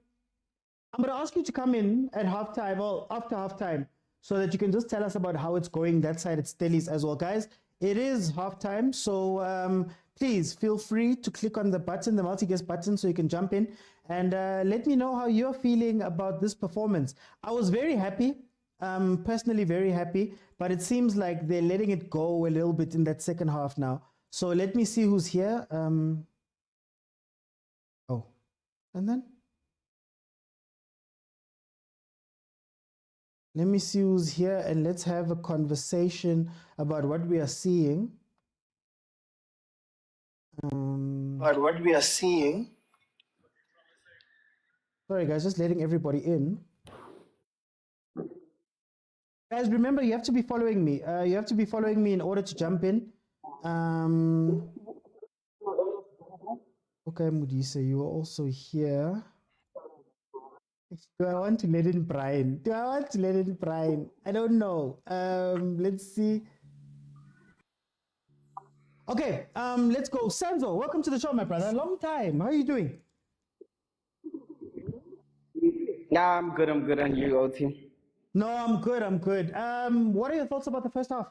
going to ask you to come in at halftime, or after halftime, so that you can just tell us about how it's going that side at Stellies as well. Guys, it is halftime, so please feel free to click on the button, the multi-guest button, so you can jump in and let me know how you're feeling about this performance. I was very happy, personally very happy, but it seems like they're letting it go a little bit in that second half now. So let me see who's here. Oh, and then? Let me see who's here and let's have a conversation about what we are seeing. Sorry guys, just letting everybody in. Guys, remember you have to be following me. You have to be following me in order to jump in. Okay, Mudisa, you are also here. Do I want to let in Brian? I don't know. Let's see. Okay, let's go. Sanzo, welcome to the show, my brother. Long time. How are you doing? Yeah, I'm good. And you, OT? No, I'm good. What are your thoughts about the first half?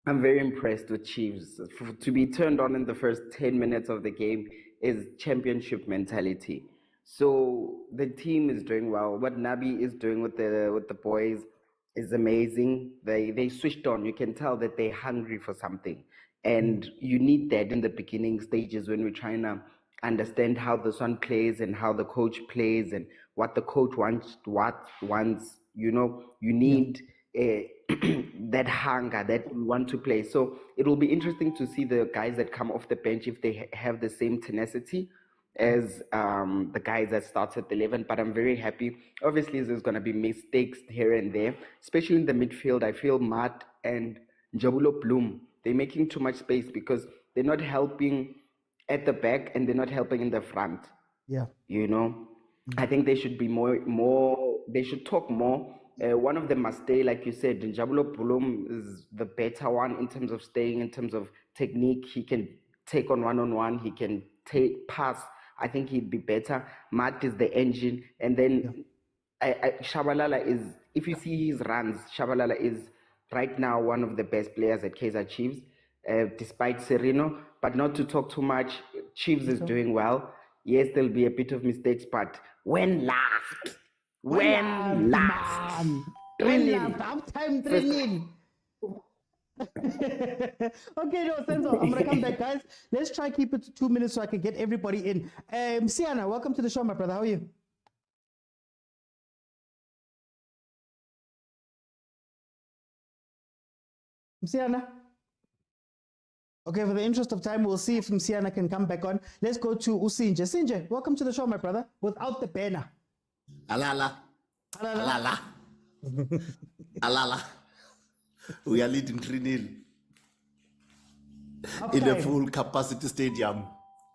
I'm very impressed with Chiefs. To be turned on in the first 10 minutes of the game is championship mentality. So the team is doing well. What Nabi is doing with the boys is amazing. They switched on. You can tell that they're hungry for something. And you need that in the beginning stages when we're trying to understand how this one plays and how the coach plays and what the coach wants, you know, you need that hunger that you want to play. So it will be interesting to see the guys that come off the bench if they have the same tenacity as the guys that starts at 11, but I'm very happy. Obviously, there's going to be mistakes here and there, especially in the midfield. I feel Matt and Jabulo Bloom, they're making too much space because they're not helping at the back and they're not helping in the front. Yeah. You know, I think they should be they should talk more. One of them must stay, like you said. Jabulo Bloom is the better one in terms of staying, in terms of technique. He can take on one-on-one. He can pass. I think he'd be better. Matt is the engine. And then Shabalala is, if you see his runs, Shabalala is right now one of the best players at Kaizer Chiefs, despite Serino. But not to talk too much, Chiefs is doing well. Yes, there'll be a bit of mistakes, but when last? When last? Halftime training. Okay, no, Senzo, I'm gonna come back, guys. Let's try keep it to 2 minutes so I can get everybody in. Siana, welcome to the show, my brother. How are you? Siana. Okay, for the interest of time, we'll see if Siana can come back on. Let's go to Usinje. Sinje, welcome to the show, my brother. Without the banner. Alala. Alala. Alala. We are leading 3-0 in a full capacity stadium.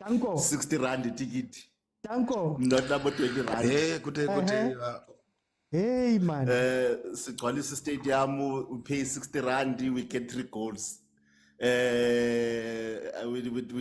Danko. 60 rand a ticket. Danko. Not number 20 rand. Hey, good. Hey, man. Sigcwalisa stadium, we pay 60 rand, we get 3 goals. We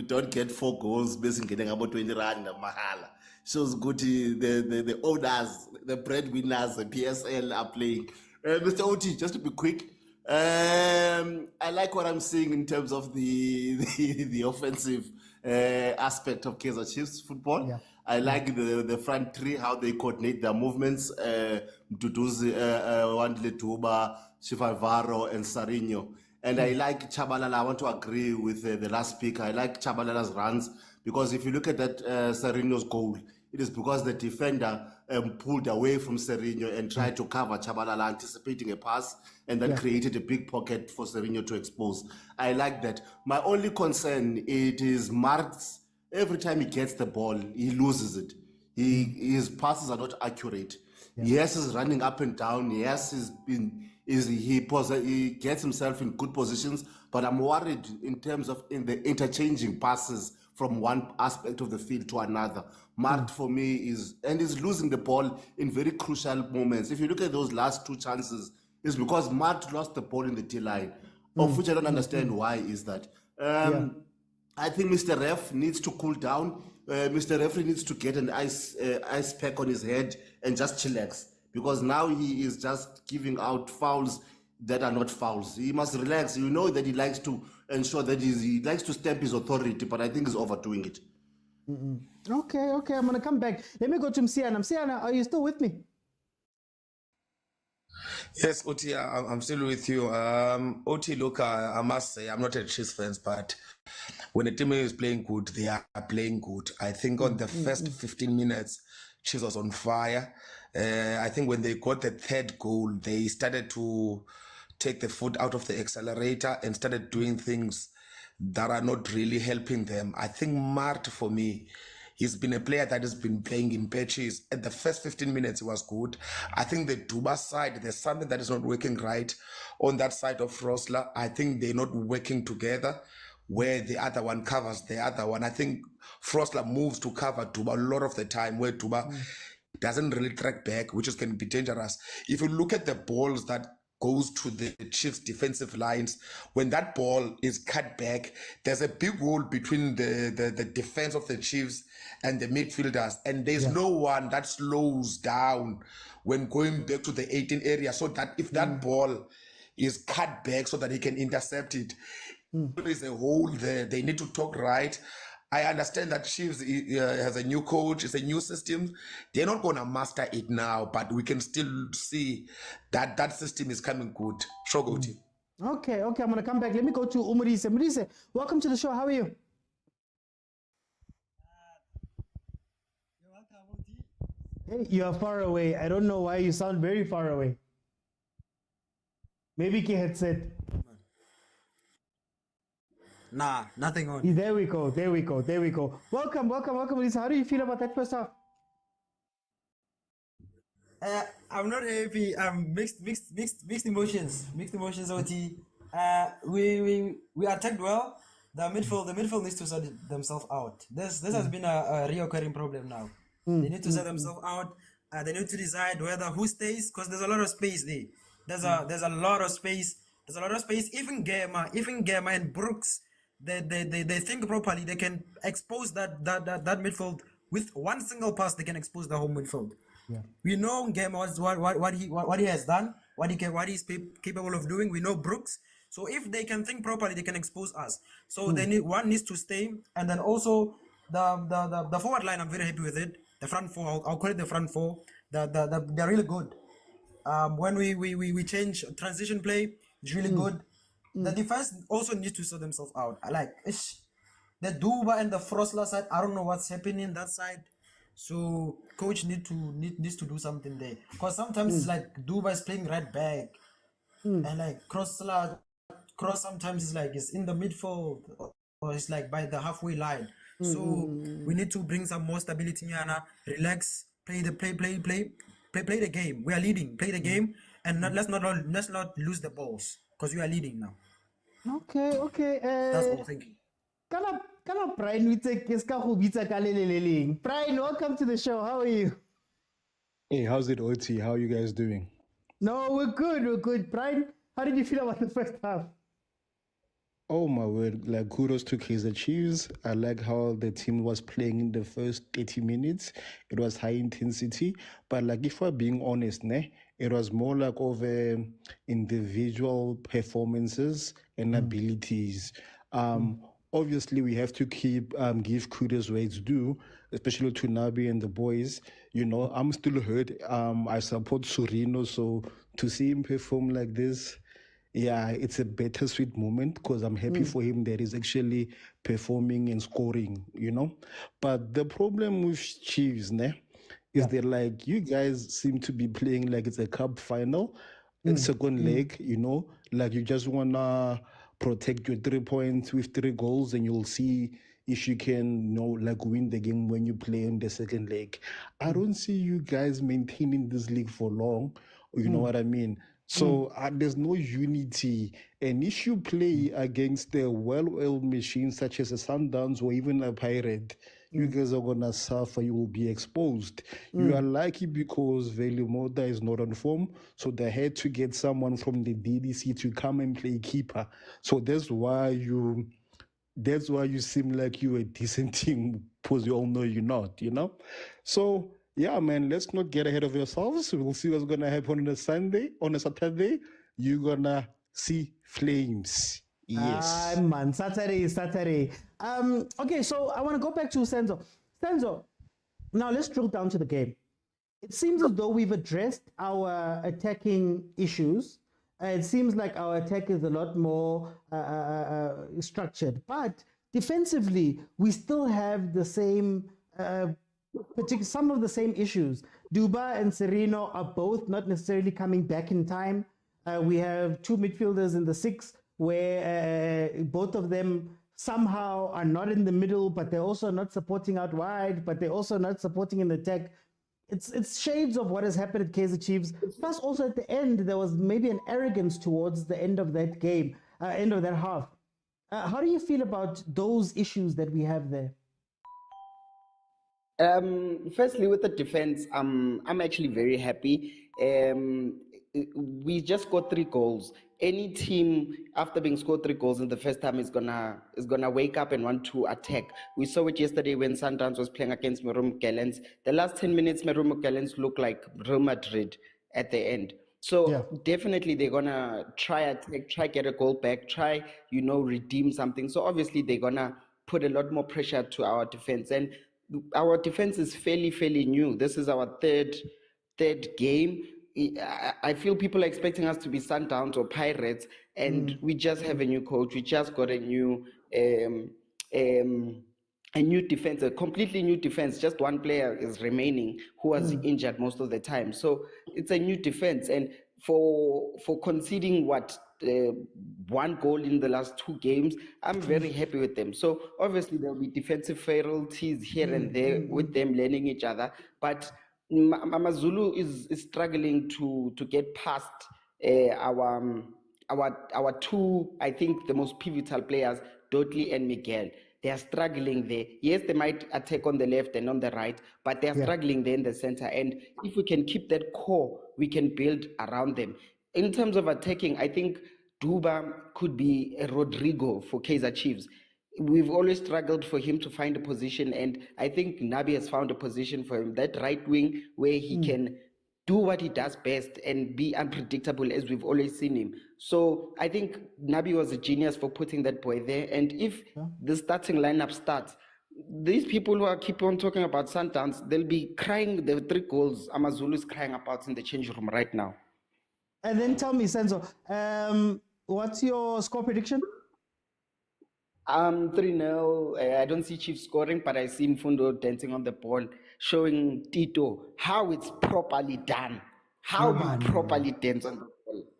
don't get 4 goals, basically getting about 20 rand mahala. Shows good the owners, the breadwinners, the PSL are playing. Mr. Oti, just to be quick, I like what I'm seeing in terms of the offensive aspect of Kaizer Chiefs football. Yeah. I like the front three, how they coordinate their movements. Mduduzi, Wandile Tuba, Shivavaro, and Sarinho. And I like Chabalala. I want to agree with the last speaker. I like Chabalala's runs because if you look at that Sarinho's goal, it is because the defender pulled away from Sarinho and tried to cover Chabalala, anticipating a pass, and that created a big pocket for Sarinho to expose. I like that. My only concern, it is Mart's. Every time he gets the ball, he loses it. His passes are not accurate. Yes, he's running up and down. Yes, he gets himself in good positions, but I'm worried in terms of in the interchanging passes from one aspect of the field to another. Mart for me is losing the ball in very crucial moments. If you look at those last 2 chances, it's because Mart lost the ball in the T-line, of which I don't understand why is that. I think Mr. Ref needs to cool down. Mr. Referee needs to get an ice pack on his head and just chillax, because now he is just giving out fouls that are not fouls. He must relax. You know that he likes to ensure that he likes to stamp his authority, but I think he's overdoing it. Okay, I'm going to come back. Let me go to Msiana. Msiana, are you still with me? Yes, Oti, I'm still with you. Oti, look, I must say, I'm not a Chiefs fan, but when a team is playing good, they are playing good. I think on the first 15 minutes, Chiefs was on fire. I think when they got the 3rd goal, they started to take the foot out of the accelerator and started doing things that are not really helping them. I think Mart, for me, he's been a player that has been playing in patches. At the first 15 minutes, he was good. I think the Duba side, there's something that is not working right on that side of Frosler. I think they're not working together where the other one covers the other one. I think Frosler moves to cover Duba a lot of the time, where Duba doesn't really track back, which can be dangerous. If you look at the balls that goes to the Chiefs defensive lines, when that ball is cut back, there's a big hole between the defense of the Chiefs and the midfielders, and there's no one that slows down when going back to the 18 area, so that if that ball is cut back so that he can intercept it, there's a hole there. They need to talk right. I understand that Chiefs has a new coach, it's a new system. They're not going to master it now, but we can still see that that system is coming good. Shogoti. Okay, I'm going to come back. Let me go to Umurise. Umurise, welcome to the show. How are you? Hey, you are far away. I don't know why you sound very far away. Maybe Ki headset. Nah, nothing on. There we go. Welcome, Lisa. How do you feel about that first half? I'm not happy. Mixed emotions. OT. We attacked well. The midfield needs to sort themselves out. This has been a reoccurring problem now. They need to sort themselves out. They need to decide who stays, because there's a lot of space there. There's a lot of space. Even Gemma and Brooks, they think properly. They can expose that midfield with one single pass. They can expose the whole midfield. Yeah. We know Gemma what he has done, what he's capable of doing. We know Brooks. So if they can think properly, they can expose us. So one needs to stay, and then also the forward line. I'm very happy with it. The front four, I'll call it the front four. They're really good. When we change transition play, it's really good. The defense also needs to sort themselves out. I like the Duba and the Frosla side. I don't know what's happening that side. So coach needs to do something there. Because sometimes it's like Duba is playing right back, and like Cross sometimes is like it's in the midfield, or it's like by the halfway line. So we need to bring some more stability. Relax, play the game. We are leading. Play the game, and let's not lose the balls, because we are leading now. Okay. That's all thinking. Kana Brian, we take Brian, welcome to the show. How are you? Hey, how's it, OT? How are you guys doing? No, we're good. Brian, how did you feel about the first half? Oh my word, like kudos to Kaizer Chiefs. I like how the team was playing in the first 80 minutes. It was high intensity, but like if we're being honest, it was more like over individual performances and abilities. Obviously, we have to give kudos where it's due, especially to Nabi and the boys. You know, I'm still hurt. I support Surino, so to see him perform like this, yeah, it's a bittersweet moment, because I'm happy for him that he's actually performing and scoring, you know. But the problem with Chiefs, is that like you guys seem to be playing like it's a cup final, second leg, you know, like you just wanna protect your 3 points with 3 goals, and you'll see if you can, you know, like win the game when you play in the second leg. I don't see you guys maintaining this league for long. You know what I mean? So there's no unity. And if you play against a well-oiled machine such as a Sundowns or even a Pirate, you guys are going to suffer. You will be exposed. You are lucky because Velimoda is not on form. So they had to get someone from the DDC to come and play keeper. So that's why you seem like you're a decent team, because you all know you're not, you know? So yeah, man, let's not get ahead of yourselves. We'll see what's going to happen on a Saturday. You're going to see flames. Yes. Man, Saturday. Okay, so I want to go back to Senzo. Senzo, now let's drill down to the game. It seems as though we've addressed our attacking issues. It seems like our attack is a lot more structured. But defensively, we still have the same... some of the same issues. Duba and Serino are both not necessarily coming back in time. We have 2 midfielders in the 6 where both of them somehow are not in the middle, but they're also not supporting out wide, but they're also not supporting in the attack. It's shades of what has happened at Kaizer Chiefs. Plus also at the end, there was maybe an arrogance towards the end of that game, end of that half. How do you feel about those issues that we have there? Firstly, with the defense, I'm actually very happy. We just got 3 goals. Any team after being scored 3 goals in the first time is gonna wake up and want to attack. We saw it yesterday when Sundowns was playing against Marum Gallants. The last 10 minutes, Marum Gallants looked like Real Madrid at the end. So definitely they're gonna try attack, try get a goal back, try redeem something. So obviously they're gonna put a lot more pressure to our defense, and our defense is fairly new. This is our third game. I feel people are expecting us to be Sundowns or Pirates, and we just have a new coach. We just got a new defense, a completely new defense. Just one player is remaining who was injured most of the time. So it's a new defense, and for conceding one goal in the last 2 games. I'm very happy with them. So obviously there'll be defensive frailties here and there with them learning each other, but Amazulu is struggling to get past our two, I think, the most pivotal players, Dotli and Miguel. They are struggling there. Yes, they might attack on the left and on the right, but they are struggling there in the center. And if we can keep that core, we can build around them. In terms of attacking, I think Duba could be a Rodrigo for Kaizer Chiefs. We've always struggled for him to find a position, and I think Nabi has found a position for him, that right wing where he can do what he does best and be unpredictable, as we've always seen him. So I think Nabi was a genius for putting that boy there. And if the starting lineup starts, these people who are keep on talking about Sundowns, they'll be crying the 3 goals Amazulu is crying about in the change room right now. And then tell me, Senzo, what's your score prediction? 3-0. I don't see Chiefs scoring, but I see Mfundo dancing on the ball, showing Tito how it's properly done, how you properly dance on the ball.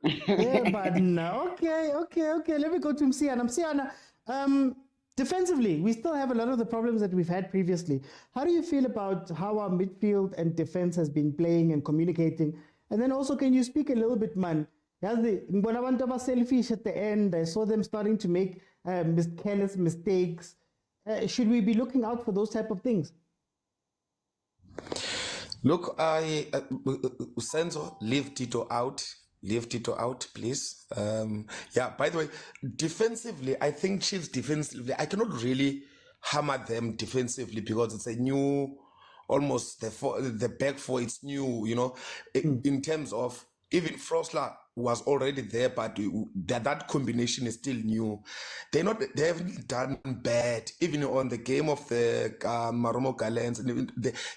Yeah, but no. Okay. Let me go to Msiana. Msiana, defensively, we still have a lot of the problems that we've had previously. How do you feel about how our midfield and defense has been playing and communicating? And then also, can you speak a little bit, man? When I went to selfish at the end, I saw them starting to make careless mistakes. Should we be looking out for those type of things? Look, Senzo, leave Tito out. Leave Tito out, please. By the way, defensively, I think Chiefs defensively, I cannot really hammer them defensively because it's a new, almost the back four, it's new, in terms of, even Frosler was already there, but that combination is still new. They haven't done bad, even on the game of the Maromo Gallants.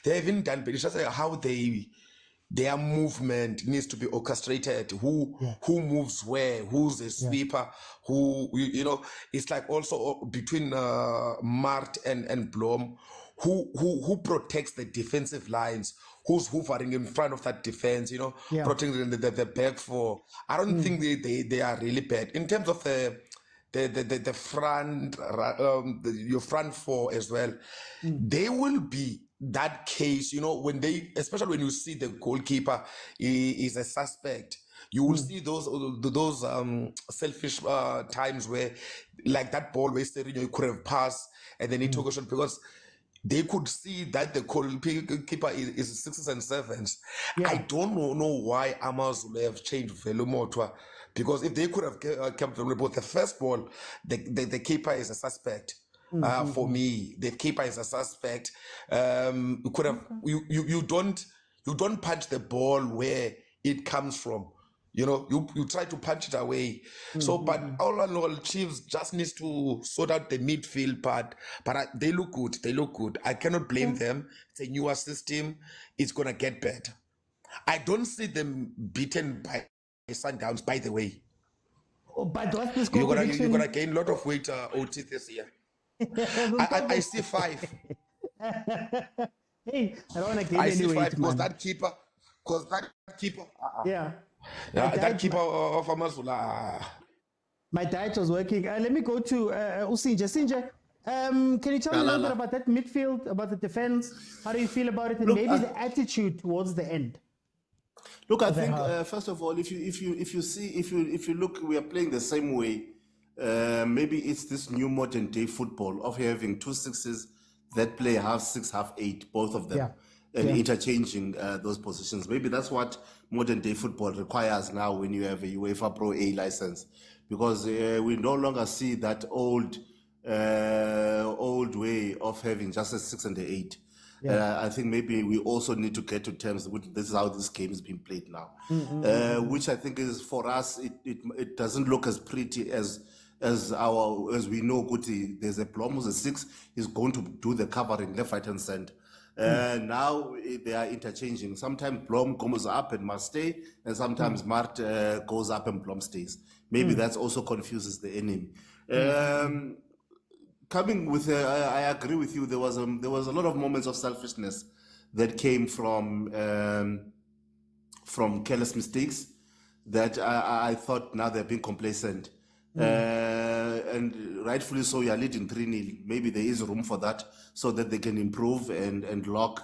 They haven't done bad. It's just like how their movement needs to be orchestrated. Who moves where? Who's the sweeper? Who It's like also between Mart and Blom. Who protects the defensive lines? Who's hoovering in front of that defense, protecting the back four. I don't think they are really bad. In terms of the front, your front four as well, they will be that case, especially when you see the goalkeeper is a suspect. You will see those selfish times where, like that ball where you could have passed and then he took a shot because they could see that the goalkeeper is 6s and 7s. I don't know why Amazulu have changed Velumotwa, because if they could have kept Velumotwa, the first ball, the keeper is a suspect. For me, the keeper is a suspect. You could have you don't punch the ball where it comes from. You try to punch it away. So, but all in all, Chiefs just needs to sort out the midfield part. But they look good. They look good. I cannot blame them. It's a newer system. It's gonna get better. I don't see them beaten by Sundowns. By the way, but what's this you're gonna gain a lot of weight, OT, this year. I see 5. Hey, I don't want to gain I any see weight, 5 because man. that keeper. Yeah, that keeper of Amazulu. My diet was working. Let me go to Usinje. Sinje, can you tell me a little bit about that midfield, about the defense? How do you feel about it, and maybe the attitude towards the end? Look, I think first of all, if you look, we are playing the same way. Maybe it's this new modern day football of having 2 6s that play half 6, half 8, both of them, and interchanging those positions. Maybe that's what modern day football requires now when you have a UEFA Pro A license, because we no longer see that old way of having just a 6 and a 8. I think maybe we also need to get to terms with this is how this game is being played now, which I think is, for us, it doesn't look as pretty as we know. Guti, there's a Blom who's a 6 is going to do the covering left, right, and center. Now they are interchanging. Sometimes Blom goes up and must stay, and sometimes Mart goes up and Blom stays. Maybe that also confuses the enemy. Coming with, I agree with you. There was a lot of moments of selfishness that came from careless mistakes. that I thought now they're being complacent. And rightfully so, you are leading 3-0. Maybe there is room for that so that they can improve and lock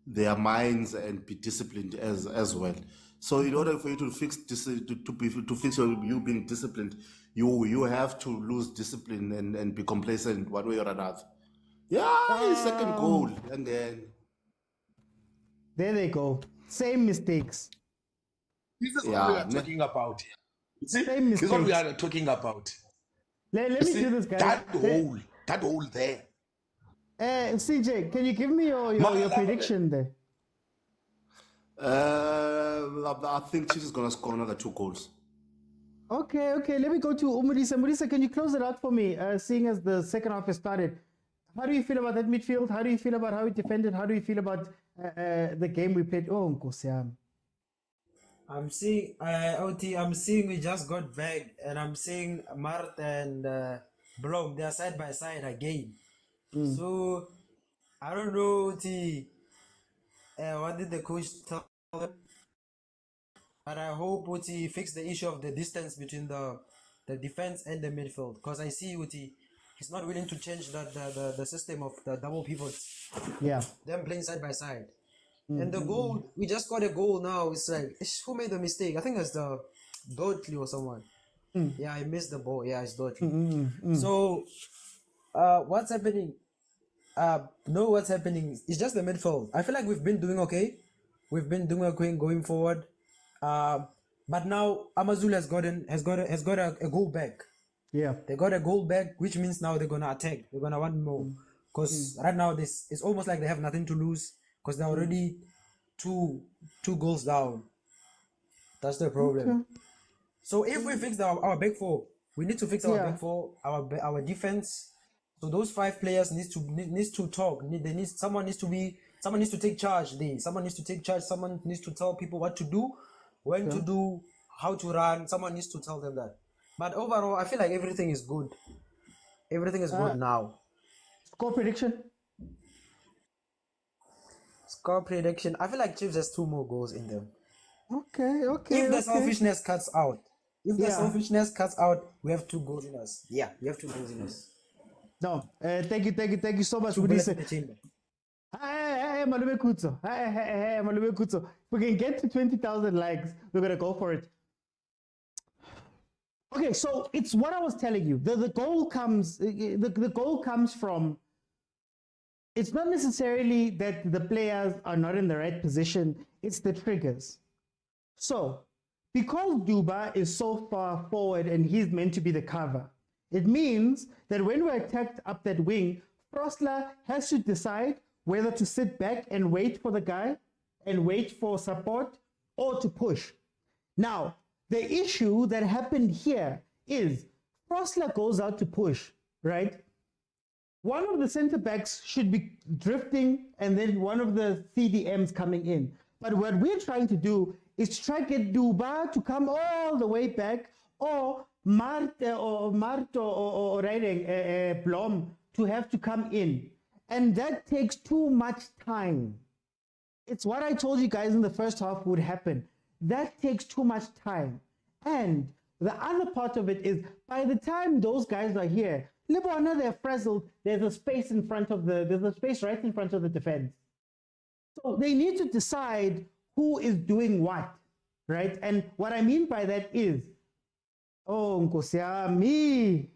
their minds and be disciplined as well. So in order for you to fix you being disciplined, you have to lose discipline and be complacent one way or another. Yeah, second goal. And then there they go. Same mistakes. This is what we are talking about here. You see, Same this is what we mistakes. are talking about. Let You me see, do this, guys. that hole there. CJ, can you give me your prediction there? I think Chiefs is going to score another 2 goals. Okay. Let me go to Umudisa. Umudisa, can you close it out for me, seeing as the second half has started? How do you feel about that midfield? How do you feel about how we defended? How do you feel about the game we played? Oh, Nkosiam. I'm seeing I'm seeing we just got back, and I'm seeing Mart and Blom, they are side by side again. So I don't know what did the coach tell them, but I hope Uti fix the issue of the distance between the defense and the midfield, because I see Uti he's not willing to change the system of the double pivots. Yeah. Them playing side by side. And the goal, we just got a goal now. It's like, who made the mistake? I think it's the Dotli or someone. Yeah, I missed the ball. Yeah, it's Dotli. So, what's happening? What's happening? It's just the midfield. I feel like we've been doing okay. We've been doing okay going forward. But now Amazulu has got a goal back. Yeah. They got a goal back, which means now they're gonna attack. They're gonna want more. Because right now it's almost like they have nothing to lose. Because they're already two goals down. That's the problem. Okay. So if we fix our back four, we need to fix our back four, our defense. So those 5 players needs to talk. Someone needs to take charge there. Someone needs to take charge. Someone needs to tell people what to do, when to do, how to run. Someone needs to tell them that. But overall, I feel like everything is good. Everything is good now. Score prediction? Score prediction. I feel like Chiefs has 2 more goals in them. Okay. If the selfishness cuts out, we have 2 goals in us. Yeah, we have 2 goals in us. No, thank you so much. Two bullets in the chamber. Hey, Malume Kutso. Hey, Malume Kutso. If we can get to 20,000 likes, we're gonna go for it. Okay, so it's what I was telling you. The goal comes. The goal comes from. It's not necessarily that the players are not in the right position. It's the triggers. So, because Duba is so far forward and he's meant to be the cover, it means that when we're attacked up that wing, Frosler has to decide whether to sit back and wait for the guy and wait for support or to push. Now, the issue that happened here is Frosler goes out to push, right? One of the center backs should be drifting and then one of the CDMs coming in. But what we're trying to do is to try to get Duba to come all the way back, or Marto or Blom to have to come in. And that takes too much time. It's what I told you guys in the first half would happen. That takes too much time. And the other part of it is, by the time those guys are here, Libona, they're frazzled. There's a space right in front of the defense. So they need to decide who is doing what, right? And what I mean by that is, oh, Nkosiami.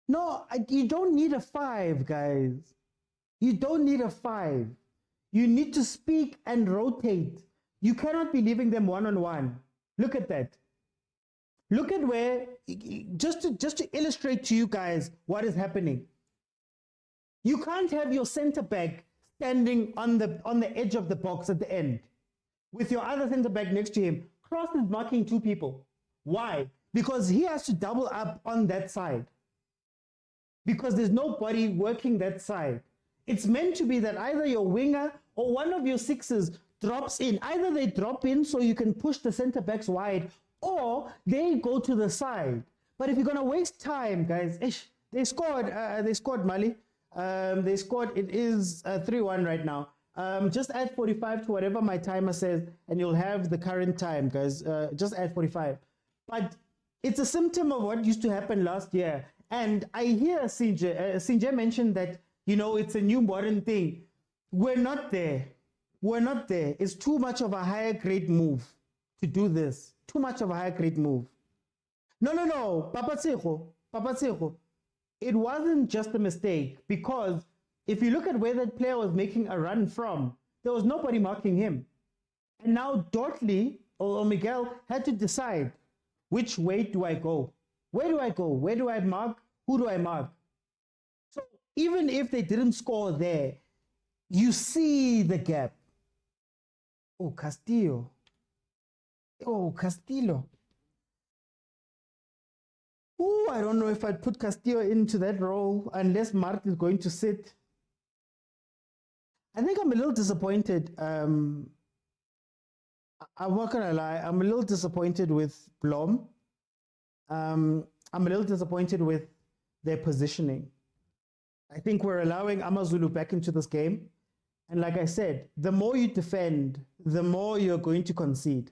No, you don't need a 5, guys. You don't need a 5. You need to speak and rotate. You cannot be leaving them one-on-one. Look at that. Look at where, just to illustrate to you guys what is happening. You can't have your center back standing on the edge of the box at the end with your other center back next to him. Cross is marking 2 people. Why? Because he has to double up on that side. Because there's nobody working that side. It's meant to be that either your winger or one of your 6s drops in. Either they drop in so you can push the center backs wide, or they go to the side. But if you're gonna waste time, guys, they scored Mali. They scored. It is 3-1 right now. Just add 45 to whatever my timer says, and you'll have the current time, guys. Just add 45. But it's a symptom of what used to happen last year. And I hear Sinje mentioned that, you know, it's a new modern thing. We're not there. We're not there. It's too much of a higher grade move to do this. Too much of a higher grade move. No. Papa Tseho. It wasn't just a mistake, because if you look at where that player was making a run from, there was nobody marking him. And now Dortley or Miguel had to decide, which way do I go? Where do I go? Where do I mark? Who do I mark? So even if they didn't score there, you see the gap. Oh, Castillo. Oh, I don't know if I'd put Castillo into that role unless Mart is going to sit. I think I'm a little disappointed. I'm not gonna lie, I'm a little disappointed with Blom. I'm a little disappointed with their positioning. I think we're allowing Amazulu back into this game. And like I said, the more you defend, the more you're going to concede.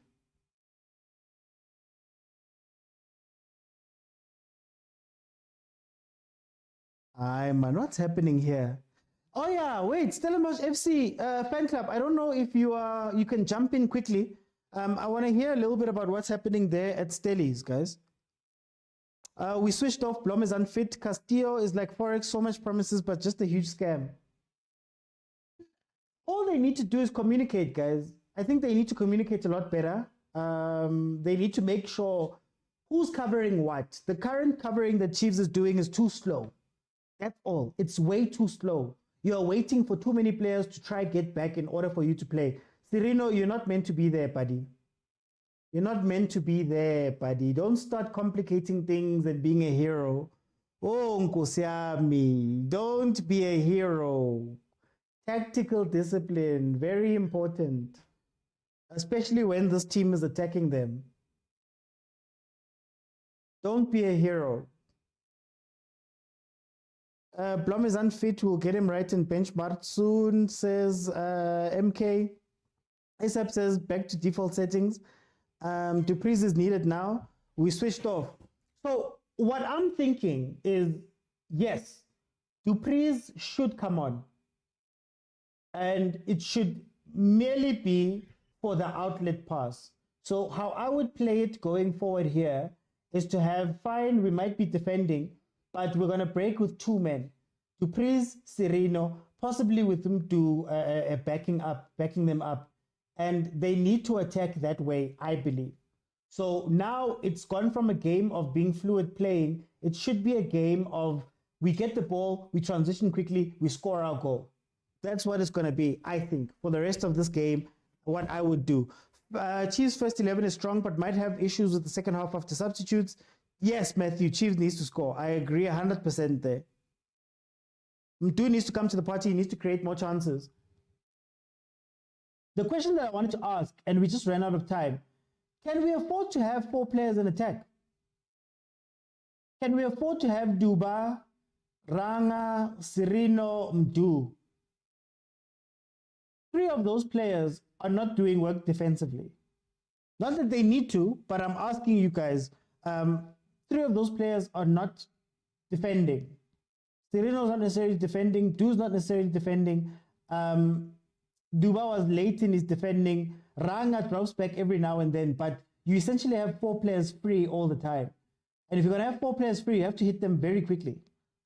Man, what's happening here? Oh yeah, wait, Stellenbosch FC fan club. I don't know if you can jump in quickly. I want to hear a little bit about what's happening there at Stellies, guys. We switched off. Blom is unfit. Castillo is like Forex, so much promises, but just a huge scam. All they need to do is communicate, guys. I think they need to communicate a lot better. They need to make sure who's covering what. The current covering that Chiefs is doing is too slow. That's all. It's way too slow. You're waiting for too many players to try get back in order for you to play. Serino, you're not meant to be there, buddy. You're not meant to be there, buddy. Don't start complicating things and being a hero. Oh, Nkosiami, don't be a hero. Tactical discipline, very important. Especially when this team is attacking them. Don't be a hero. Blom is unfit. We'll get him right in benchmark soon, says MK. ASAP says back to default settings. Dupreez is needed now. We switched off. So what I'm thinking is, yes, Dupreez should come on. And it should merely be for the outlet pass. So how I would play it going forward here is to have, fine, we might be defending, but we're going to break with two men. Dupreez, Serino, possibly with them do backing them up. And they need to attack that way, I believe. So now it's gone from a game of being fluid playing. It should be a game of we get the ball, we transition quickly, we score our goal. That's what it's going to be, I think, for the rest of this game, what I would do. Chiefs' first 11 is strong, but might have issues with the second half after substitutes. Yes, Matthew, Chiefs needs to score. I agree 100% there. Mdu needs to come to the party. He needs to create more chances. The question that I wanted to ask, and we just ran out of time, can we afford to have 4 players in attack? Can we afford to have Duba, Ranga, Serino, Mdu? 3 of those players are not doing work defensively. Not that they need to, but I'm asking you guys, 3 of those players are not defending. Serino's not necessarily defending. Du's not necessarily defending. Duba was late in his defending. Ranga drops back every now and then, but you essentially have 4 players free all the time. And if you're going to have 4 players free, you have to hit them very quickly.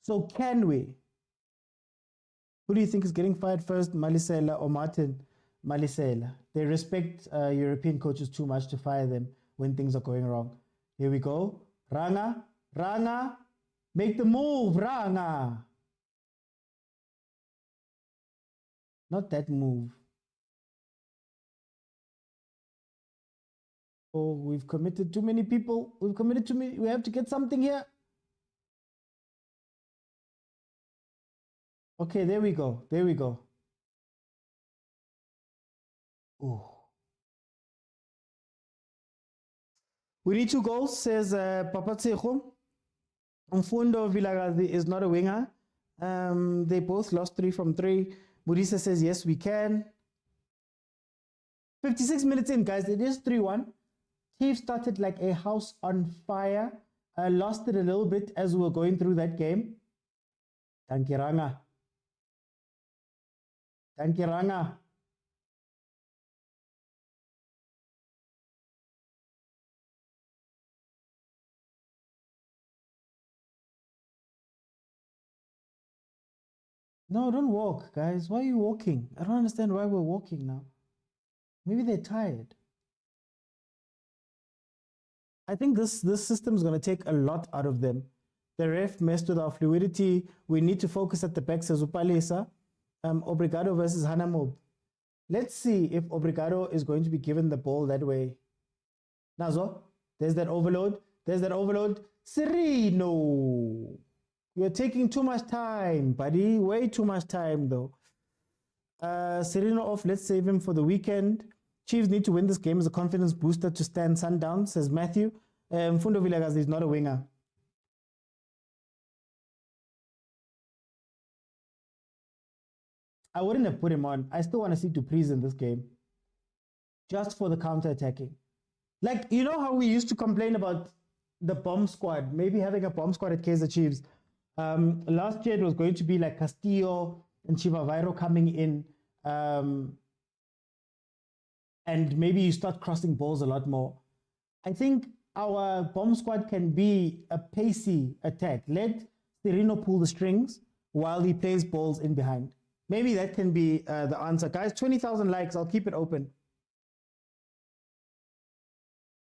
So can we? Who do you think is getting fired first, Malisela or Martin? Malisela. They respect European coaches too much to fire them when things are going wrong. Here we go. Ranga, make the move, Ranga. Not that move. Oh, we've committed too many people. We've committed too many. We have to get something here. Okay, there we go. There we go. Oh. We need 2 goals, says Papa Tseho. Mfundo Vilakazi is not a winger. They both lost 3 from 3. Budisa says, yes, we can. 56 minutes in, guys. It is 3-1. Chiefs started like a house on fire. Lost it a little bit as we were going through that game. Tankiranga. Tankiranga. No, don't walk, guys. Why are you walking? I don't understand why we're walking now. Maybe they're tired. I think this system is going to take a lot out of them. The ref messed with our fluidity. We need to focus at the back, says Upalesa. Obrigado versus Hanamob. Let's see if Obrigado is going to be given the ball that way. Nazo, there's that overload. There's that overload. Sereno. You're taking too much time, buddy. Way too much time, though. Sereno off. Let's save him for the weekend. Chiefs need to win this game as a confidence booster to stand Sundowns, says Matthew. Mfundo Vilakazi is not a winger. I wouldn't have put him on. I still want to see Dupreez in this game. Just for the counter-attacking. Like, you know how we used to complain about the bomb squad, maybe having a bomb squad at Kaizer Chiefs. Last year it was going to be like Castillo and Chivavairo coming in. And maybe you start crossing balls a lot more. I think our bomb squad can be a pacey attack. Let Sereno pull the strings while he plays balls in behind. Maybe that can be the answer. Guys, 20,000 likes. I'll keep it open.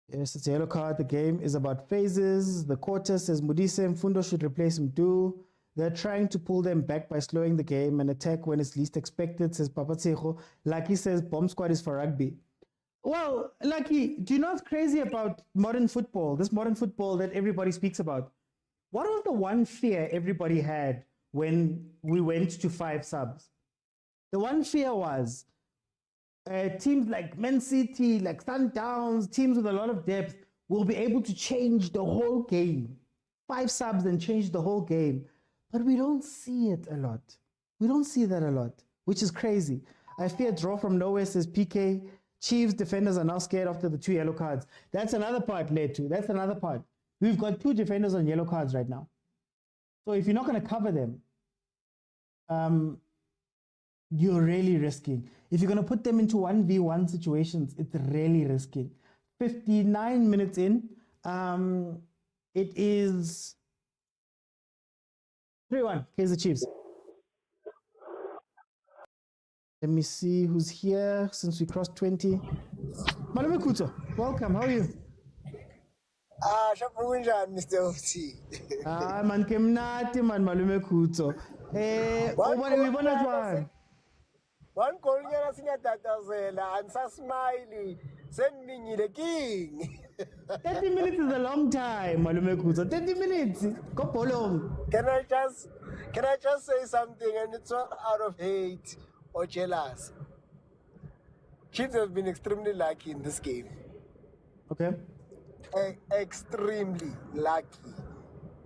Yes, it's a yellow card. The game is about phases. The quarter says Modise and Fundo should replace Mdu. They're trying to pull them back by slowing the game and attack when it's least expected, says Papatsejo. Lucky says bomb squad is for rugby. Well, Lucky, do you know what's crazy about modern football, this modern football that everybody speaks about? What was the one fear everybody had when we went to 5 subs? The one fear was teams like Man City, like Sundowns, teams with a lot of depth will be able to change the whole game. 5 subs and change the whole game. But we don't see it a lot. We don't see that a lot, which is crazy. I fear draw from nowhere, says PK. Chiefs defenders are now scared after the 2 yellow cards. That's another part, Letu. That's another part. We've got 2 defenders on yellow cards right now. So if you're not going to cover them, you're really risking. If you're going to put them into 1v1 situations, it's really risking. 59 minutes in, it is 3-1, Kaizer Chiefs. Let me see who's here since we crossed 20. Malume Kuto, welcome. How are you? Mr. OT. Man kemnati man Malume Kuto. One calling us in a tatazela and sa smiley. Send me the king. 30 minutes is a long time, Malume Kuto. 30 minutes. Go polong. Can I just say something, and it's not out of hate or jealous. Chiefs have been extremely lucky in this game. Okay. Extremely lucky.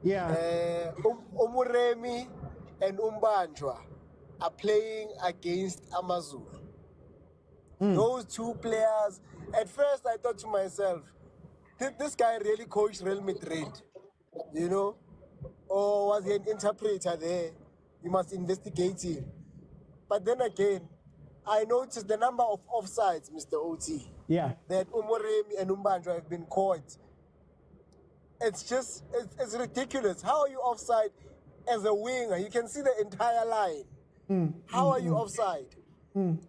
Yeah. Umuremi and Umbanjwa are playing against Amazulu. Those 2 players, at first I thought to myself, this guy really coached Real Madrid, you know? Or was he an interpreter there? You must investigate him. But then again, I noticed the number of offsides, Mr. OT. Yeah. That Umuremi and Umbanjwa have been caught. It's ridiculous. How are you offside as a winger? You can see the entire line. How are you offside? And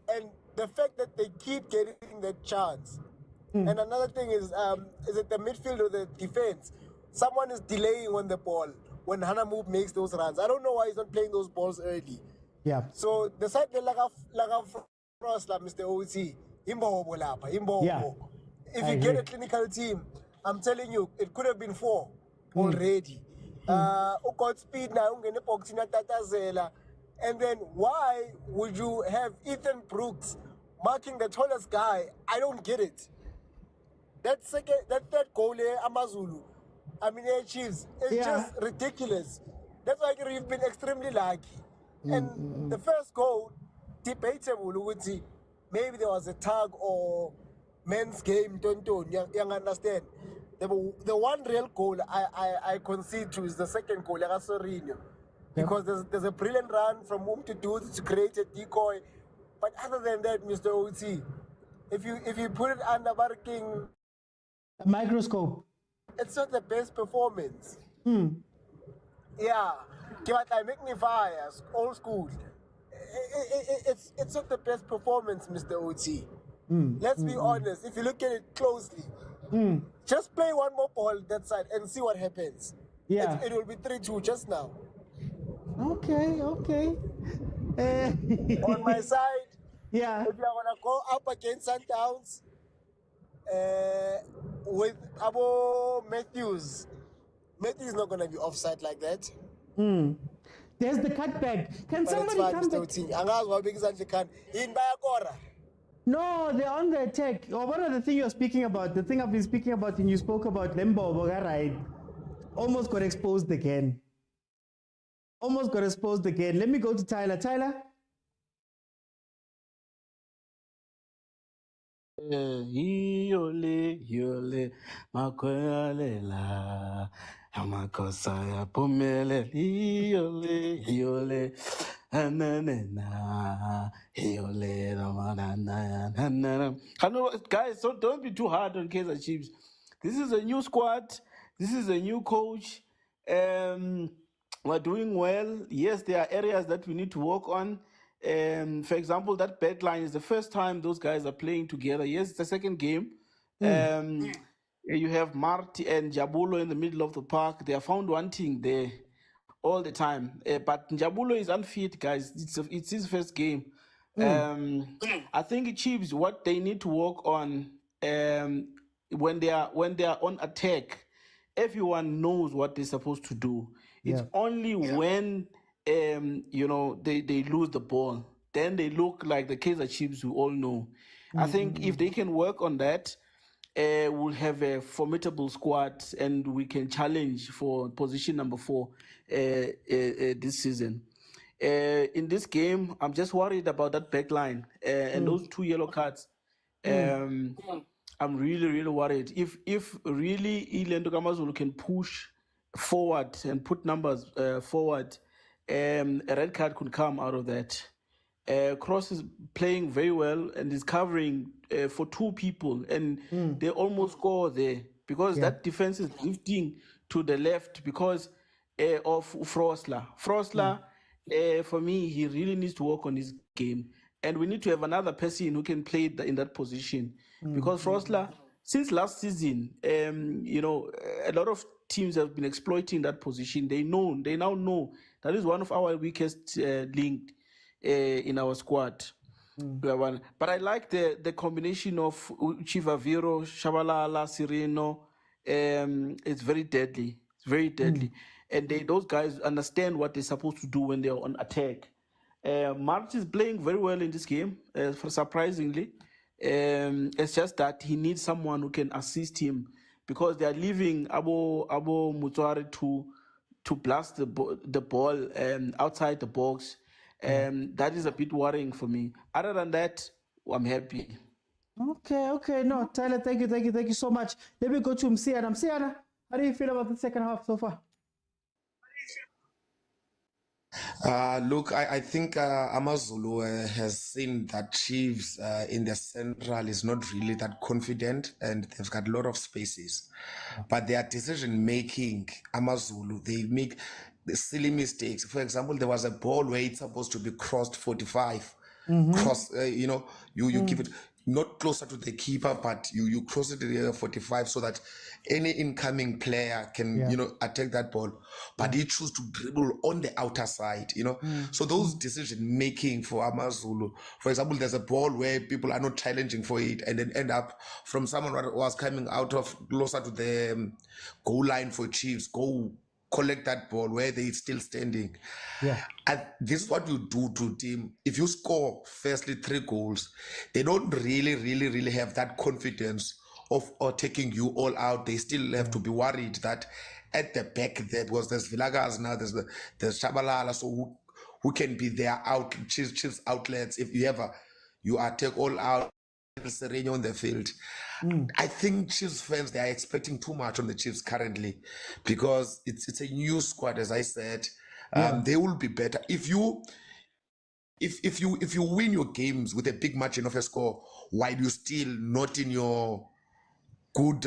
the fact that they keep getting that chance. And another thing is it the midfield or the defense? Someone is delaying on the ball when Hanamob makes those runs. I don't know why he's not playing those balls early. Yeah. So the side like Frosla, Mr. OT, Imbo Lapa, Imbo. Yeah. If you get a clinical team, I'm telling you, it could have been 4 already. Got speed now, and then why would you have Ethan Brooks marking the tallest guy? I don't get it. That third goal here, Amazulu, I mean, Chiefs. It's just ridiculous. That's why you've been extremely lucky. And the first goal, debatable, would see maybe there was a tug or men's game, don't you understand? The one real goal I concede to is the second goal, because there's a brilliant run from whom to do to create a decoy. But other than that, Mr. OT, if you put it under working a microscope, it's not the best performance. Yeah, give it like magnifiers, old school. It's not the best performance, Mr. OT. Let's be honest. If you look at it closely, just play one more ball that side and see what happens. Yeah, it will be 3-2 just now. Okay. On my side, if you're gonna go up against Sundowns with Abo Matthews is not gonna be offside like that. There's the cutback. Can somebody come back? No, they're on the attack. Or what are the thing you're speaking about? The thing I've been speaking about, and you spoke about Lembo Bogarai, almost got exposed again. Let me go to Tyler. Tyler? Yole, makwelela, amakosaya pumele, yole, ananena, yole, guys, so don't be too hard on Kaizer Chiefs. This is a new squad. This is a new coach. We're doing well. Yes, there are areas that we need to work on. For example, that back line is the first time those guys are playing together. Yes, it's the second game. You have Marty and Jabulo in the middle of the park. They are found wanting there all the time. But Jabulo is unfit, guys. It's his first game. I think Chiefs, what they need to work on when they are on attack, everyone knows what they're supposed to do. It's only when they lose the ball, then they look like the Kaizer Chiefs we all know. I think if they can work on that, we'll have a formidable squad and we can challenge for position number 4 this season. In this game, I'm just worried about that back line and those 2 yellow cards. I'm really, really worried. If really Ilendo Amazulu can push forward and put numbers forward, a red card could come out of that. Cross is playing very well and is covering for 2 people, and they almost score there because that defense is drifting to the left because of Frosler. Frosler, for me, he really needs to work on his game, and we need to have another person who can play in that position because Frosler, since last season, a lot of teams have been exploiting that position. They now know that is one of our weakest link in our squad. But I like the combination of Chivaviro, Shabalala, Sireno. It's very deadly. It's very deadly. And those guys understand what they're supposed to do when they're on attack. March is playing very well in this game, surprisingly. It's just that he needs someone who can assist him because they are leaving Abo Mutuari to blast the ball outside the box. That is a bit worrying for me. Other than that, I'm happy. Okay. No, Tyler, thank you so much. Let me go to Msiana. Msiana, how do you feel about the second half so far? Look, I think Amazulu has seen that Chiefs in the central is not really that confident and they've got a lot of spaces. But their decision making, Amazulu, they make the silly mistakes. For example, there was a ball where it's supposed to be crossed 45. Cross, you give it not closer to the keeper, but you cross it to the 45 so that any incoming player can, attack that ball. But he choose to dribble on the outer side, So those decision making for Amazulu, for example, there's a ball where people are not challenging for it and then end up from someone who was coming out of closer to the goal line for Chiefs, go collect that ball where they're still standing. And this is what you do to team. If you score firstly 3 goals, they don't really have that confidence of taking you all out. They still have to be worried that at the back there's vilakazi now, there's Shabalala, so who can be their Chiefs outlets if you take all out Sereno on the field. I think Chiefs fans, they are expecting too much on the Chiefs currently because it's a new squad, as I said. They will be better if you win your games with a big margin of a score while you're still not in your good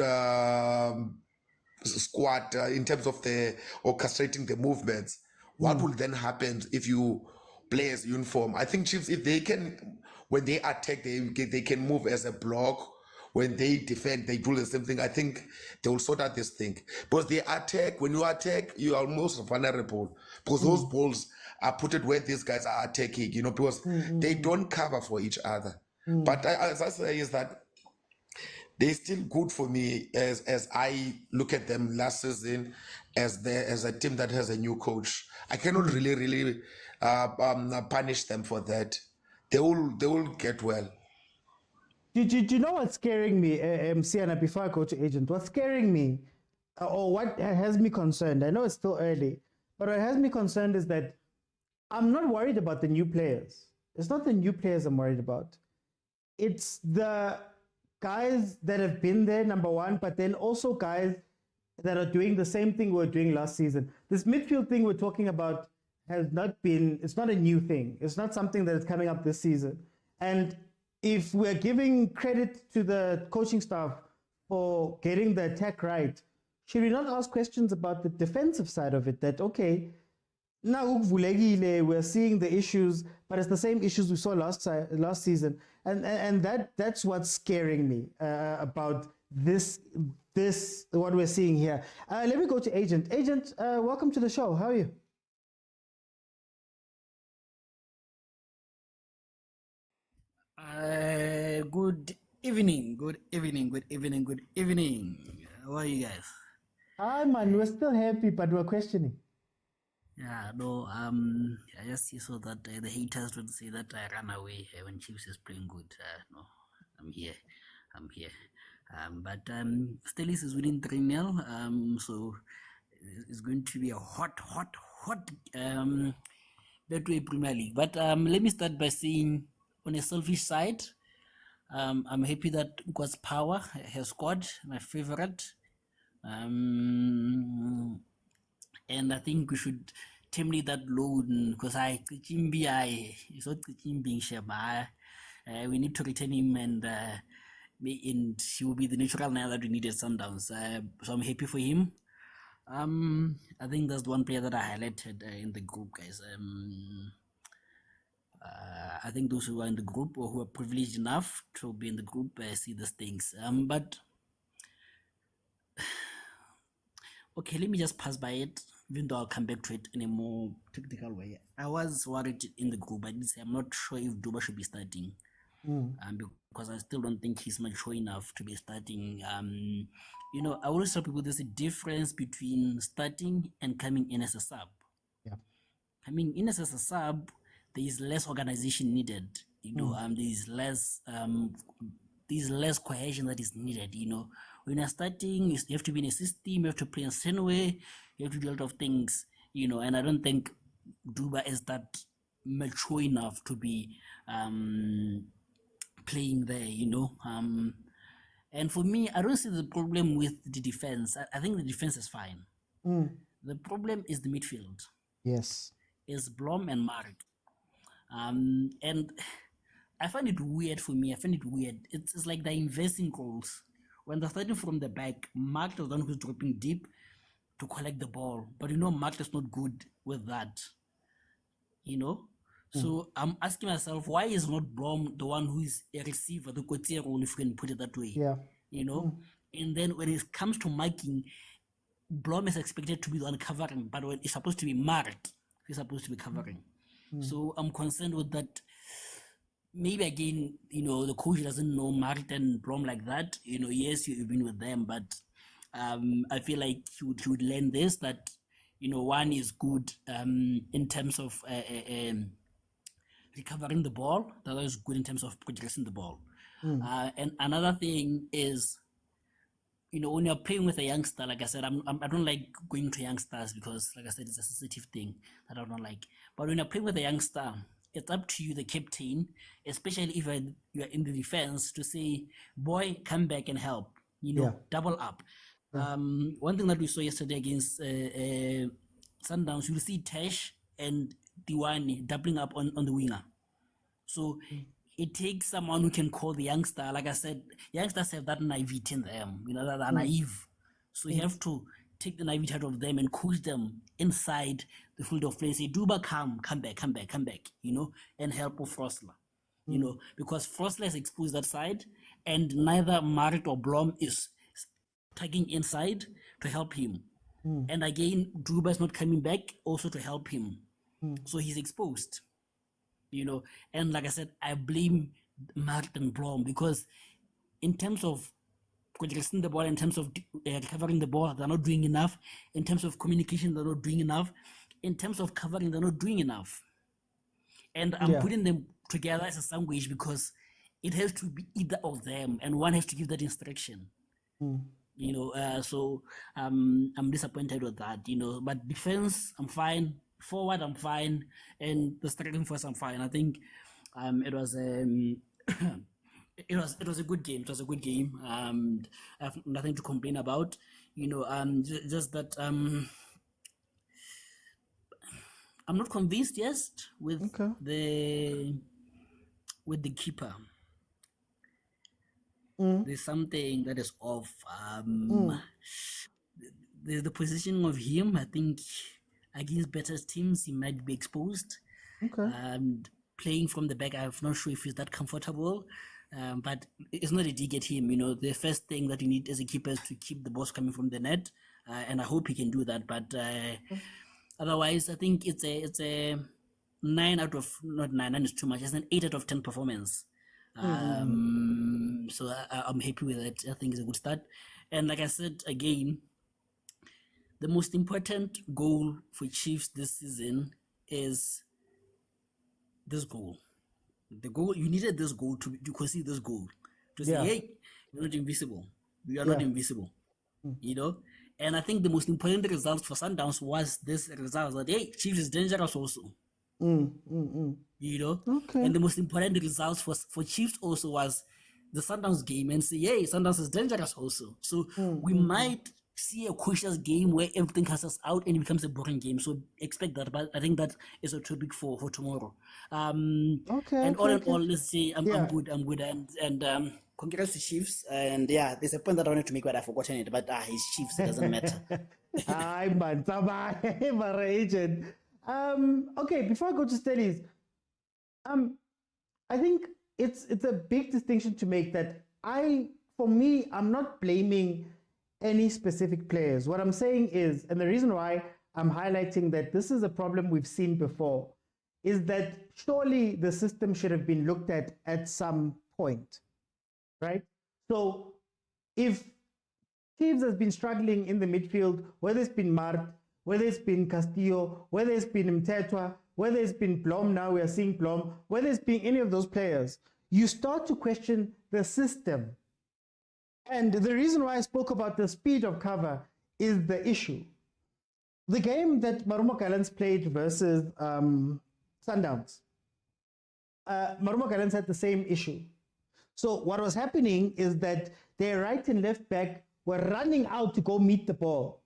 squad in terms of the orchestrating the movements. What will then happen if you play as uniform? I think Chiefs, if they can, when they attack, they can move as a block. When they defend, they do the same thing. I think they will sort out this thing. Because they attack, when you attack, you are most vulnerable. Because those balls are put it where these guys are attacking, because they don't cover for each other. But as I say, is that they're still good for me as I look at them last season as a team that has a new coach. I cannot really punish them for that. They will get well. Do you know what's scaring me, Sienna, before I go to agent? What's scaring me, or what has me concerned, I know it's still early, but what has me concerned is that I'm not worried about the new players. It's not the new players I'm worried about. It's the guys that have been there, number one, but then also guys that are doing the same thing we were doing last season. This midfield thing we're talking about it's not a new thing. It's not something that is coming up this season. And if we're giving credit to the coaching staff for getting the attack right, should we not ask questions about the defensive side of it? That, okay, now we're seeing the issues, but it's the same issues we saw last season. And that's what's scaring me about this what we're seeing here. Let me go to Agent. Agent, welcome to the show. How are you? Good evening. How are you guys? Hi, man. We're still happy, but we're questioning. Yeah, no, I just saw that the haters would say that I ran away when Chiefs is playing good. No, I'm here. But Stellis is winning 3-0. So it's going to be a hot Betway Premier League. But let me start by saying, on a selfish side, I'm happy that God's Power has scored, my favorite. And I think we should terminate that loan because we need to retain him and he will be the natural now that we needed Sundowns. So I'm happy for him. I think that's the one player that I highlighted in the group, guys. I think those who are in the group or who are privileged enough to be in the group see these things. But okay, let me just pass by it, even though I'll come back to it in a more technical way. I was worried in the group. I did say I'm not sure if Duba should be starting, because I still don't think he's mature enough to be starting. I always tell people there's a difference between starting and coming in as a sub. Yeah. Coming in as a sub, there is less organization needed. There's less cohesion that is needed. When you're starting, you have to be in a system, you have to play in a way, you have to do a lot of things, and I don't think Duba is that mature enough to be playing there, and for me, I don't see the problem with the defense. I think the defense is fine. The problem is the midfield. Yes. Is Blom and Mark. And I find it weird for me. It's like they're investing goals. When they're starting from the back, Mark is the one who's dropping deep to collect the ball. But Mark is not good with that. So I'm asking myself, why is not Blom the one who is a receiver, the Cotier role, if you can put it that way? Yeah. And then when it comes to marking, Blom is expected to be the one covering, but when it's supposed to be Mark, he's supposed to be covering. So I'm concerned with that. Maybe again, the coach doesn't know Mark and Blom like that. Yes, you've been with them, but I feel like he would learn this, that one is good in terms of recovering the ball. The other is good in terms of progressing the ball. And another thing is you know, when you're playing with a youngster, like I said, I don't like going to youngsters because, like I said, it's a sensitive thing that I don't like. But when you're playing with a youngster, it's up to you, the captain, especially if you're in the defense, to say, boy, come back and help, you know, double up. One thing that we saw yesterday against Sundowns, you'll see Tesh and Diwani doubling up on the winger. So it takes someone who can call the youngster. Like I said, youngsters have that naivety in them, you know, that are naive. So you have to take the naivety out of them and coach them inside the field of play. Say, Duba, come back, you know, and help Frosler, you know, because Frosler has exposed that side, and neither Marit or Blom is tagging inside to help him. And again, Duba is not coming back also to help him. So he's exposed, you know. And like I said, I blame Marit and Blom because in terms of congesting the ball, in terms of covering the ball, they're not doing enough. In terms of communication, they're not doing enough. In terms of covering, they're not doing enough. And I'm putting them together as a sandwich because it has to be either of them, and one has to give that instruction. You know, so I'm disappointed with that, you know. But defense, I'm fine. Forward, I'm fine. And the striking force, I'm fine. I think it was it was a good game. It was a good game. I have nothing to complain about. You know, just that I'm not convinced yet with the keeper. There's something that is off. The positioning of him, I think, against better teams, he might be exposed. Playing from the back, I'm not sure if he's that comfortable. But it's not a dig at him. You know, the first thing that you need as a keeper is to keep the balls coming from the net, and I hope he can do that. But otherwise, I think it's a 9 out of, not 9 is too much. It's an 8 out of 10 performance. So I'm happy with it. I think it's a good start. And like I said again, the most important goal for Chiefs this season is this goal. The goal, you needed this goal to concede this goal. To say, hey, you're not invisible. You are not invisible. You know? And I think the most important result for Sundowns was this result that, hey, Chiefs is dangerous also. You know? And the most important results for Chiefs also was the Sundowns game and say, hey, Sundowns is dangerous also. So we might see a cautious game where everything casts out and it becomes a boring game. So expect that. But I think that is a topic for tomorrow. And all in all, let's say I'm good. And congrats to Chiefs. And there's a point that I wanted to make, but I've forgotten it. But it's Chiefs. It doesn't matter. Hi, man. My agent. Okay, before I go to Stellies, I think it's a big distinction to make that for me, I'm not blaming any specific players. What I'm saying is, and the reason why I'm highlighting that this is a problem we've seen before, is that surely the system should have been looked at some point, right? So if Chiefs has been struggling in the midfield, whether it's been Mart, whether it's been Castillo, whether it's been Mtetwa, whether it's been Blom, now we are seeing Blom, whether it's been any of those players, you start to question the system. And the reason why I spoke about the speed of cover is the issue. The game that Marumo Gallants played versus Sundowns, Marumo Gallants had the same issue. So what was happening is that their right and left back were running out to go meet the ball.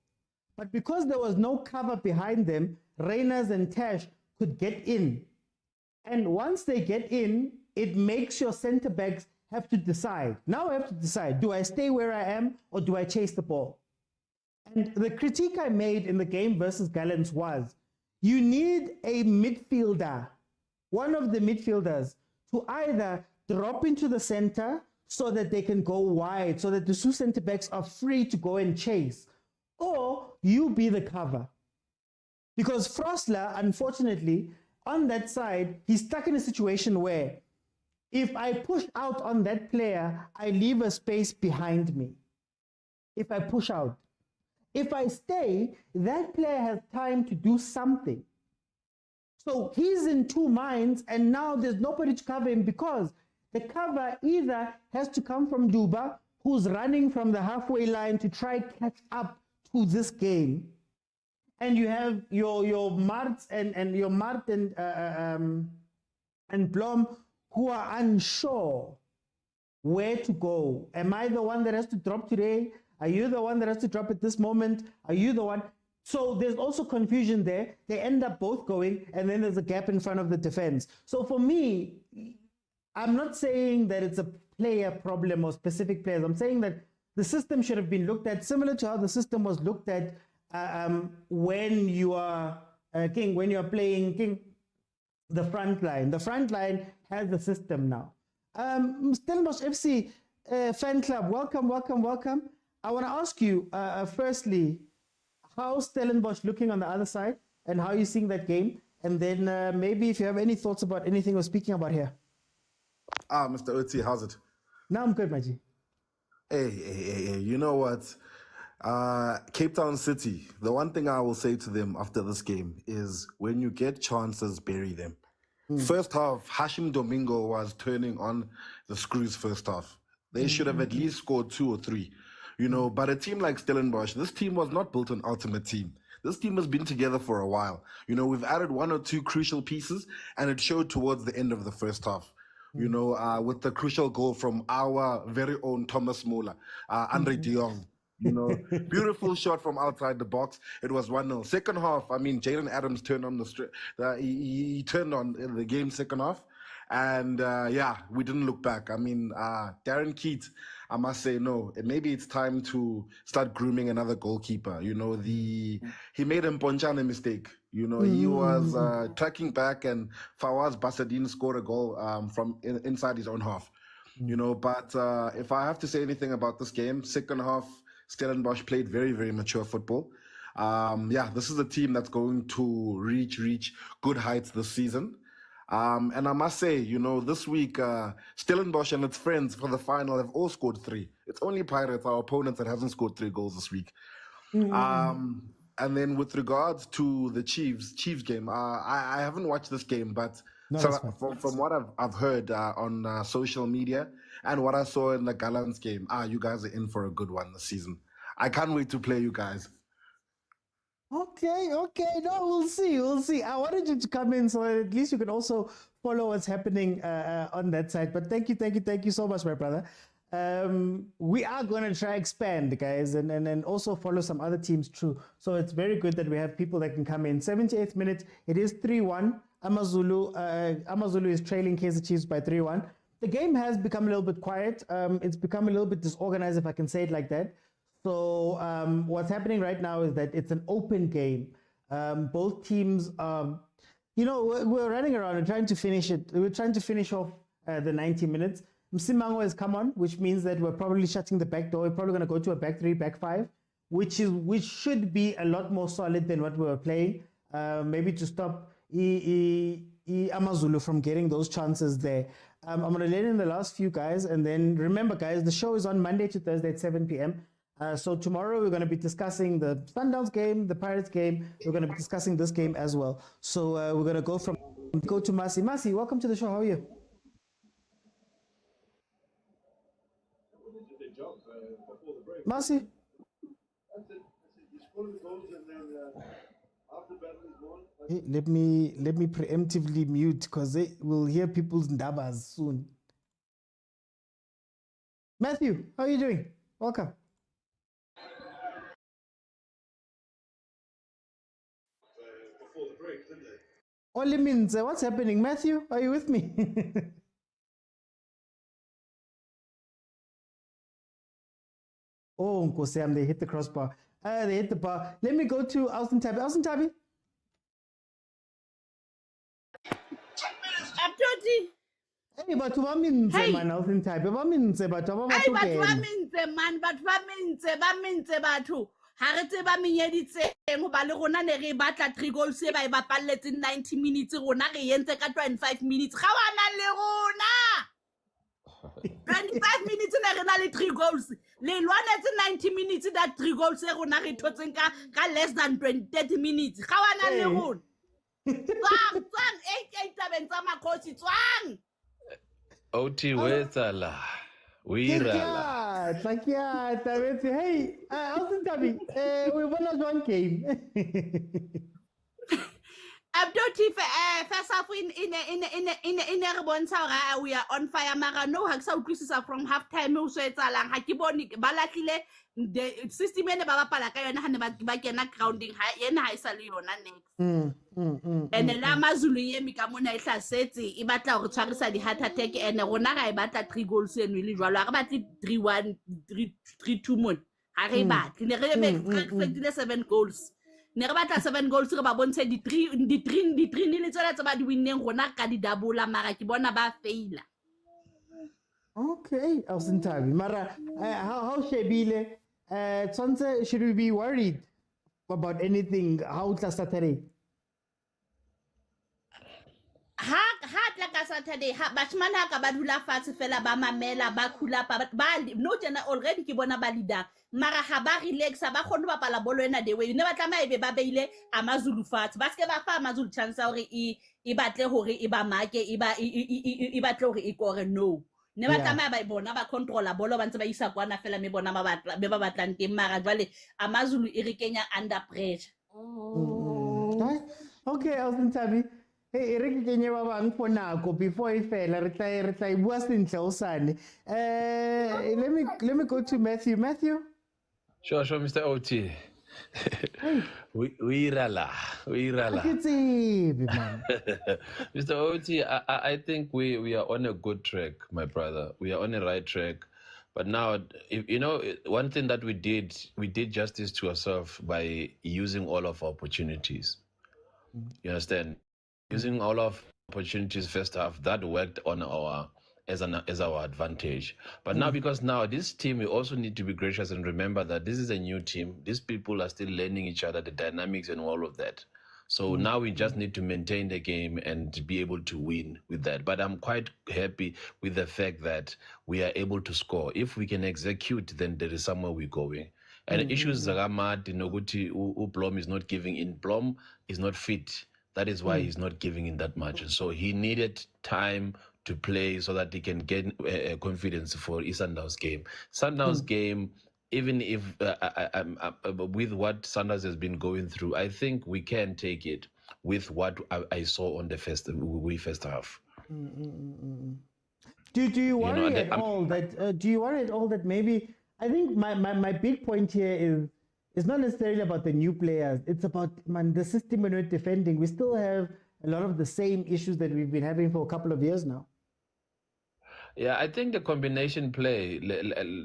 But because there was no cover behind them, Reyners and Tash could get in. And once they get in, it makes your center backs have to decide. Now I have to decide, do I stay where I am or do I chase the ball? And the critique I made in the game versus Gallants was, you need a midfielder, one of the midfielders, to either drop into the center so that they can go wide, so that the two center backs are free to go and chase, or you be the cover. Because Frosler, unfortunately, on that side, he's stuck in a situation where if I push out on that player, I leave a space behind me. If I push out. If I stay, that player has time to do something. So he's in two minds, and now there's nobody to cover him because the cover either has to come from Duba, who's running from the halfway line to try catch up to this game, and you have your Mart and your Mart and Blom who are unsure where to go. Am I the one that has to drop today? Are you the one that has to drop at this moment? Are you the one? So there's also confusion there. They end up both going, and then there's a gap in front of the defense. So for me, I'm not saying that it's a player problem or specific players. I'm saying that the system should have been looked at similar to how the system was looked at when you are when you are playing the front line. The front line has the system now. Stellenbosch FC fan club, welcome. I want to ask you, firstly, how's Stellenbosch looking on the other side, and how are you seeing that game? And then maybe if you have any thoughts about anything we're speaking about here. Mr. Oti, how's it? No, I'm good, Maji. Hey, you know what? Cape Town City, the one thing I will say to them after this game is when you get chances, bury them. First half, Hashim Domingo was turning on the screws first half. They should have at least scored 2 or 3. You know, but a team like Stellenbosch, this team was not built an ultimate team. This team has been together for a while. You know, we've added 1 or 2 crucial pieces, and it showed towards the end of the first half. You know, with the crucial goal from our very own Thomas Muller, Andre de Jong. You know, beautiful shot from outside the box. It was 1-0. Second half, I mean, Jaden Adams turned on he turned on in the game second half. And yeah, we didn't look back. I mean, Darren Keat, I must say, no, maybe it's time to start grooming another goalkeeper. You know, he made a Mponchane mistake. You know, he was tracking back, and Fawaz Basadine scored a goal from inside his own half. You know, but if I have to say anything about this game, second half, Stellenbosch played very, very mature football. Yeah, this is a team that's going to reach good heights this season. And I must say, you know, this week, Stellenbosch and its friends for the final have all scored 3. It's only Pirates, our opponents, that hasn't scored 3 goals this week. And then with regards to the Chiefs game, I haven't watched this game, but from what I've heard on social media and what I saw in the Gallants game, you guys are in for a good one this season. I can't wait to play you guys. Okay. No, we'll see. I wanted you to come in so at least you can also follow what's happening on that side. But thank you so much, my brother. We are going to try expand, guys, and also follow some other teams too. So it's very good that we have people that can come in. 78th minute, it is 3-1. Amazulu is trailing Kaizer Chiefs by 3-1. The game has become a little bit quiet. It's become a little bit disorganized, if I can say it like that. So what's happening right now is that it's an open game. Both teams, you know, we're running around and trying to finish it. We're trying to finish off the 90 minutes. Msimango has come on, which means that we're probably shutting the back door. We're probably going to go to a back 3, back 5, which should be a lot more solid than what we were playing. Maybe to stop Amazulu from getting those chances there. I'm going to let in the last few guys, and then remember, guys, the show is on Monday to Thursday at 7 p.m. So tomorrow we're going to be discussing the Sundowns game, the Pirates game. We're going to be discussing this game as well. So we're going to go to Masi. Masi, welcome to the show. How are you? Masi? Hey, let me preemptively mute because we'll hear people's ndabas soon. Matthew, how are you doing? Welcome. Only means what's happening? Matthew, are you with me? Oh, Uncle Sam, they hit the crossbar. They hit the bar. Let me go to Alston Tabby. Alston Tabby? Hey, but what means man, Alston Tabby? What means but what means man, but what means batho? Ha re tseba menyeditseng ho ba le rona ne re batla 3 goals se ba e bapalletse 90 minutes rona re yentse ka 25 minutes ga wana le rona 25 minutes ne re na le 3 goals le lwanetse 90 minutes that 3 goals se rona re thotseng ka less than 30 minutes ga wana le rona tsang 8 tabeng tsa makhosi tsang Oti wetsala we rala Hey, Austin Tabi, we won us one game. First off, in we are on fire. Mara no haksa utlwisisa from half time o so etsalang ha ke bone ba latlile the system ene ba bapala ka yona ha ne ba kena grounding ha yena ha isa le yona next. And la Amazulu yemi ka mona e hlasetse e batla go tshwarisa di heart attack ene rona ga e batla 3 goals eno ile jwalo ga batli 3-1 3-2 mon ha re batli ne re expectile 7 goals. Ne re batla 7 goals re ba bontshe di 3 ni le tsela tsa ba di winneng rona ka di double mara ke bona ba faila. Okay, Austin Tabi. Mara, how shebile? Should we be worried about anything? How it's Saturday? Ha tla ka Saturday ha bashmana ka ba dula fatshe fela ba mamela ba khula ba no jana already ke bona ba leader mara ha ba relax ba khone ba pala bolo ena the way ne ba tlama ebe ba beile Amazulu fatshe ba se ba fa Amazulu chance hore e batle hore e ba make e batle hore e kore no ne ba tlama ba bona ba controlla bolo ba ntse ba isa kwana fela me bona ba batlang teng mara jwale Amazulu e re kenya under pressure. Okay, Austin Tabi. Hey, re ke kenye ba bang for nako before e fela re tla e bua sentle osane. Let me go to Matthew. Sure, Mr. OT. We rala. Mr. OT, I think we are on a good track, my brother. We are on the right track. But now, one thing that we did justice to ourselves by using all of our opportunities. You understand? Using all of opportunities first half, that worked on our as our advantage. But now, because now this team, we also need to be gracious and remember that this is a new team. These people are still learning each other, the dynamics and all of that. So now we just need to maintain the game and be able to win with that. But I'm quite happy with the fact that we are able to score. If we can execute, then there is somewhere we're going. And issues Zagamad, Blom is not giving in. Blom is not fit. That is why he's not giving in that much. And so he needed time to play so that he can get confidence for his Sundowns game. Sundowns game, even if with what Sundowns has been going through, I think we can take it with what I saw on the first half. Do you worry at all that? Do you worry at all that maybe? I think my big point here is. It's not necessarily about the new players. It's about the system we're not defending. We still have a lot of the same issues that we've been having for a couple of years now. Yeah, I think the combination play,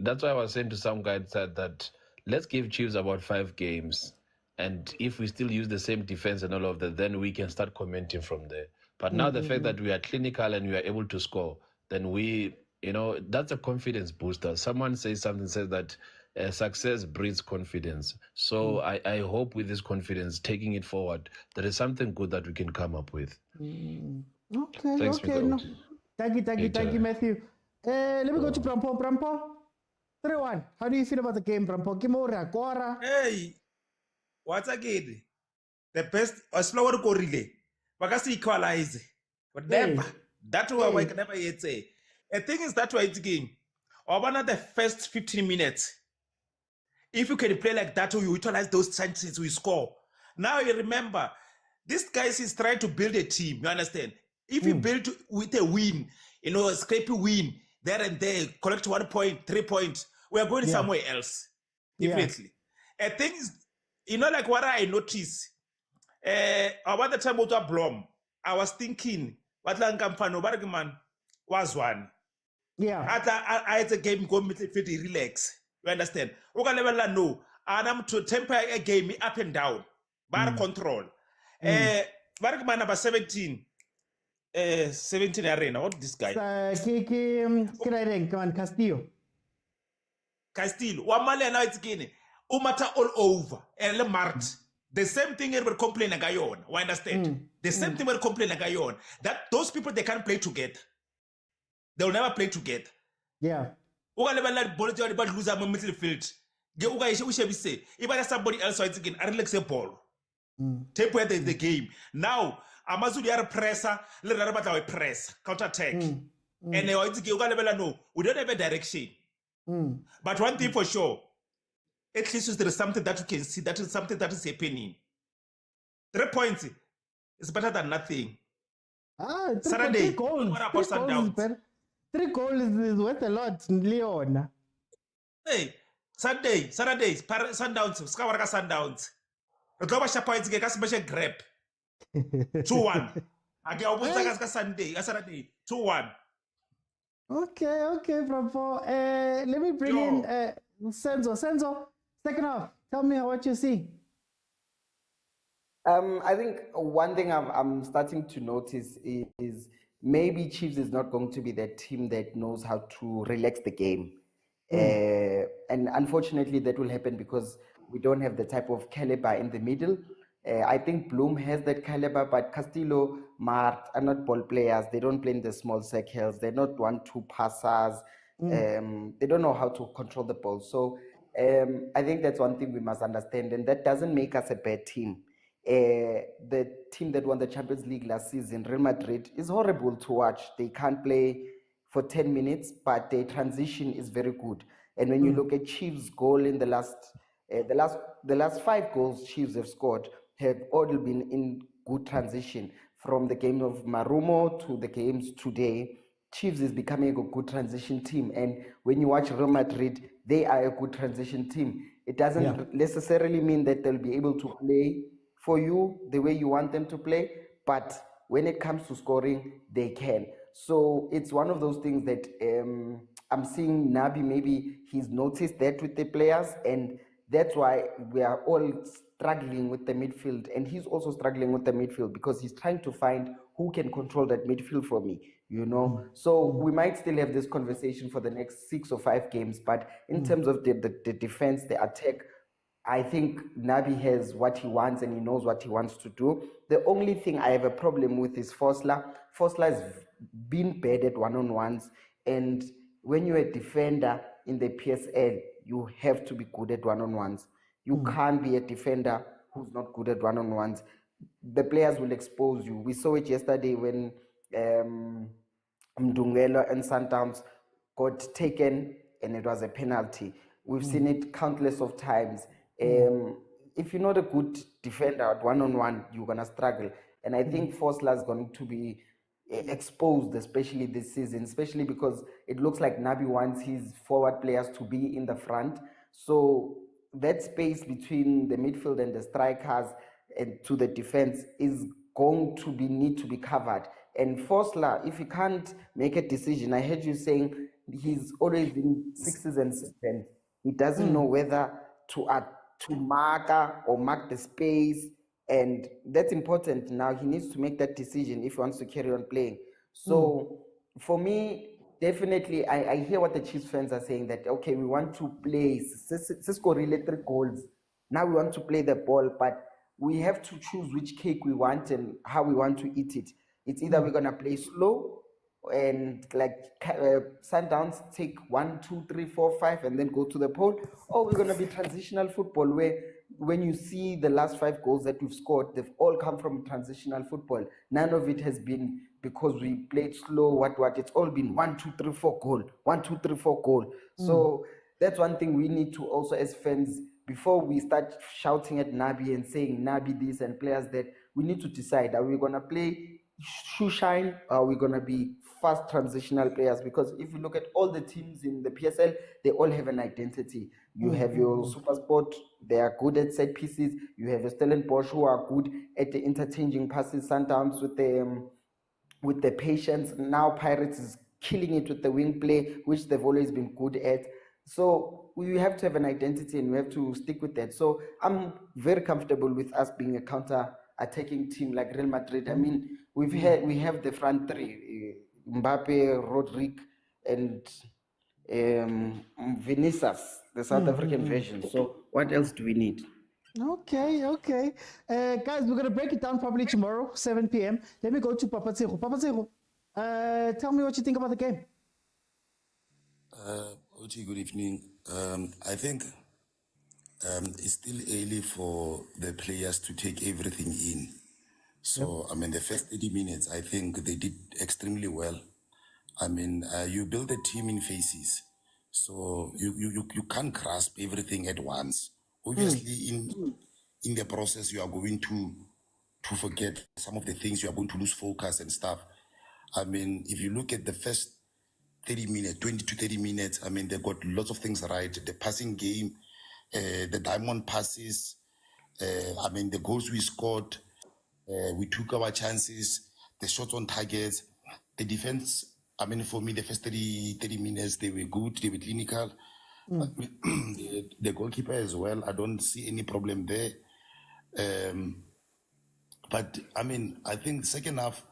that's why I was saying to some guys that let's give Chiefs about 5 games. And if we still use the same defense and all of that, then we can start commenting from there. But now the fact that we are clinical and we are able to score, then that's a confidence booster. Someone says that success breeds confidence. So I hope with this confidence, taking it forward, there is something good that we can come up with. Okay, Thanks, okay. No. Thank you, Matthew. Let me go to Prampo. 3-1. How do you feel about the game, Prampo? Kimura, Kora. Hey, what's again? The best, as slower to relay. Because equalize. But never. That's why I can never yet say. The thing is that why it's game. Over the first 15 minutes. If you can play like that, you utilize those chances, we score. Now you remember, this guy is trying to build a team. You understand? If you build with a win, a scrappy win, there and there, collect 1 point, 3 points, we are going somewhere else. Definitely. A thing is, like what I noticed, about the time with Blom, I was thinking, what Bargman was one. Yeah. I had a game go pretty relax. You understand? We can never know. And I'm to temper a game up and down. Bar control. Bargman number 17. 17 arena. What this guy? Castillo. One man now it's getting Umata all over. And Mart. The same thing we're complaining again. We understand? The same thing we're complaining again. That those people, they can't play together. They will never play together. Yeah. Uga never let ball to anybody lose a midfield. If somebody else is again, I relax a ball. Take away the game. Now, Amazulu are presser, let a press, counter attack. And now it's Uga never know. We don't have a direction. But one thing for sure, at least there is something that you can see, that is something that is happening. 3 points is better than nothing. Saturday, three goals. don't worry about Three goals is Sundowns. better. 3 goals is worth a lot, Leon. Hey, Sunday, Saturdays, Sundowns, Skawaraka Sundowns. Recover points, get a grab. 2-1. Again, almost Sunday, Saturday, 2-1. Okay, bravo. Let me bring in Senzo. Senzo, second half. Tell me what you see. I think one thing I'm starting to notice is maybe Chiefs is not going to be that team that knows how to relax the game. And unfortunately, that will happen because we don't have the type of caliber in the middle. I think Bloom has that caliber, but Castillo, Mart are not ball players. They don't play in the small circles. They're not 1-2 passers. They don't know how to control the ball. So I think that's one thing we must understand, and that doesn't make us a bad team. The team that won the Champions League last season, Real Madrid, is horrible to watch. They can't play for 10 minutes, but their transition is very good. And when you look at Chiefs' goal in the last 5 goals Chiefs have scored have all been in good transition. From the game of Marumo to the games today, Chiefs is becoming a good transition team. And when you watch Real Madrid, they are a good transition team. It doesn't necessarily mean that they'll be able to play for you the way you want them to play, but when it comes to scoring, they can. So it's one of those things that I'm seeing Nabi, maybe he's noticed that with the players, and that's why we are all struggling with the midfield, and he's also struggling with the midfield because he's trying to find who can control that midfield for me, you know. So we might still have this conversation for the next 6 or 5 games, but in terms of the defense, the attack, I think Nabi has what he wants and he knows what he wants to do. The only thing I have a problem with is Fosler. Fosler has been bad at one-on-ones, and when you're a defender in the PSL, you have to be good at one-on-ones. You can't be a defender who's not good at one-on-ones. The players will expose you. We saw it yesterday when Mdungelo and Sundowns got taken and it was a penalty. We've seen it countless of times. If you're not a good defender at one-on-one, you're going to struggle. And I think Fosler is going to be exposed, especially this season, especially because it looks like Nabi wants his forward players to be in the front. So that space between the midfield and the strikers and to the defense is going to need to be covered. And Fosler, if he can't make a decision, I heard you saying he's always been 6s and 7s. He doesn't know whether to mark the space, and that's important. Now he needs to make that decision if he wants to carry on playing. So for me, definitely, I hear what the Chiefs fans are saying, that okay, we want to play Cisco relay 3 goals. Now we want to play the ball, but we have to choose which cake we want and how we want to eat it. It's either we're gonna play slow and like Sundowns take 1, 2, 3, 4, 5 and then go to the pole, or we're going to be transitional football where when you see the last 5 goals that we've scored, they've all come from transitional football. None of it has been because we played slow, it's all been 1, 2, 3, 4 goal, 1, 2, 3, 4 goal. So that's one thing we need to also, as fans, before we start shouting at Nabi and saying Nabi this and players that, we need to decide, are we going to play shoe shine, or are we going to be fast transitional players? Because if you look at all the teams in the PSL, they all have an identity. You have your supersport, they are good at set pieces. You have a Stellenbosch who are good at the interchanging passes, sometimes with the patience. Now Pirates is killing it with the wing play, which they've always been good at. So we have to have an identity and we have to stick with that. So I'm very comfortable with us being a counter-attacking team like Real Madrid. I mean, we have the front 3, Mbappe, Rodrigue, and Vinicius, the South African version. So what else do we need? Okay. Guys, we're going to break it down probably tomorrow, 7 p.m. Let me go to Papa Tsego. Papa Tsego, tell me what you think about the game. Oti, good evening. I think it's still early for the players to take everything in. So, I mean, the first 30 minutes, I think they did extremely well. I mean, you build a team in phases. So you can't grasp everything at once. Obviously, in the process, you are going to forget some of the things. You are going to lose focus and stuff. I mean, if you look at the first 30 minutes, 20 to 30 minutes, I mean, they got lots of things right. The passing game, the diamond passes, I mean, the goals we scored, we took our chances, the shots on targets, the defense. I mean, for me, the first 30 minutes, they were good, they were clinical. The goalkeeper as well, I don't see any problem there. But I mean, I think second half,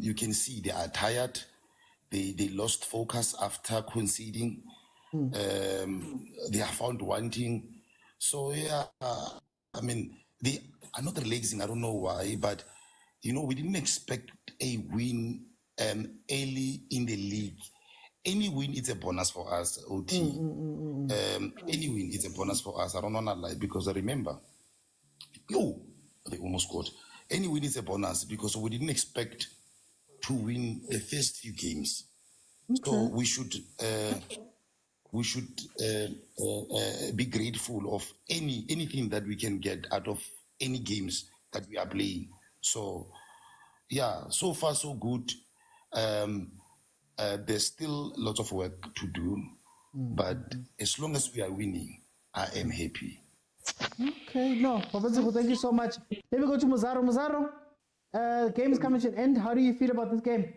you can see they are tired. They lost focus after conceding. They are found wanting. So yeah, I mean, they are not relaxing. I don't know why, but you know, we didn't expect a win early in the league. Any win is a bonus for us, OT. Any win is a bonus for us. I don't want to lie, because I remember, they almost scored. Any win is a bonus because we didn't expect to win the first few games. So we should be grateful of anything that we can get out of any games that we are playing. So yeah, so far so good. There's still lots of work to do, but as long as we are winning, I am happy. Okay, no, Professor, thank you so much. Let me go to Muzaro. Muzaro, game is coming to an end. How do you feel about this game?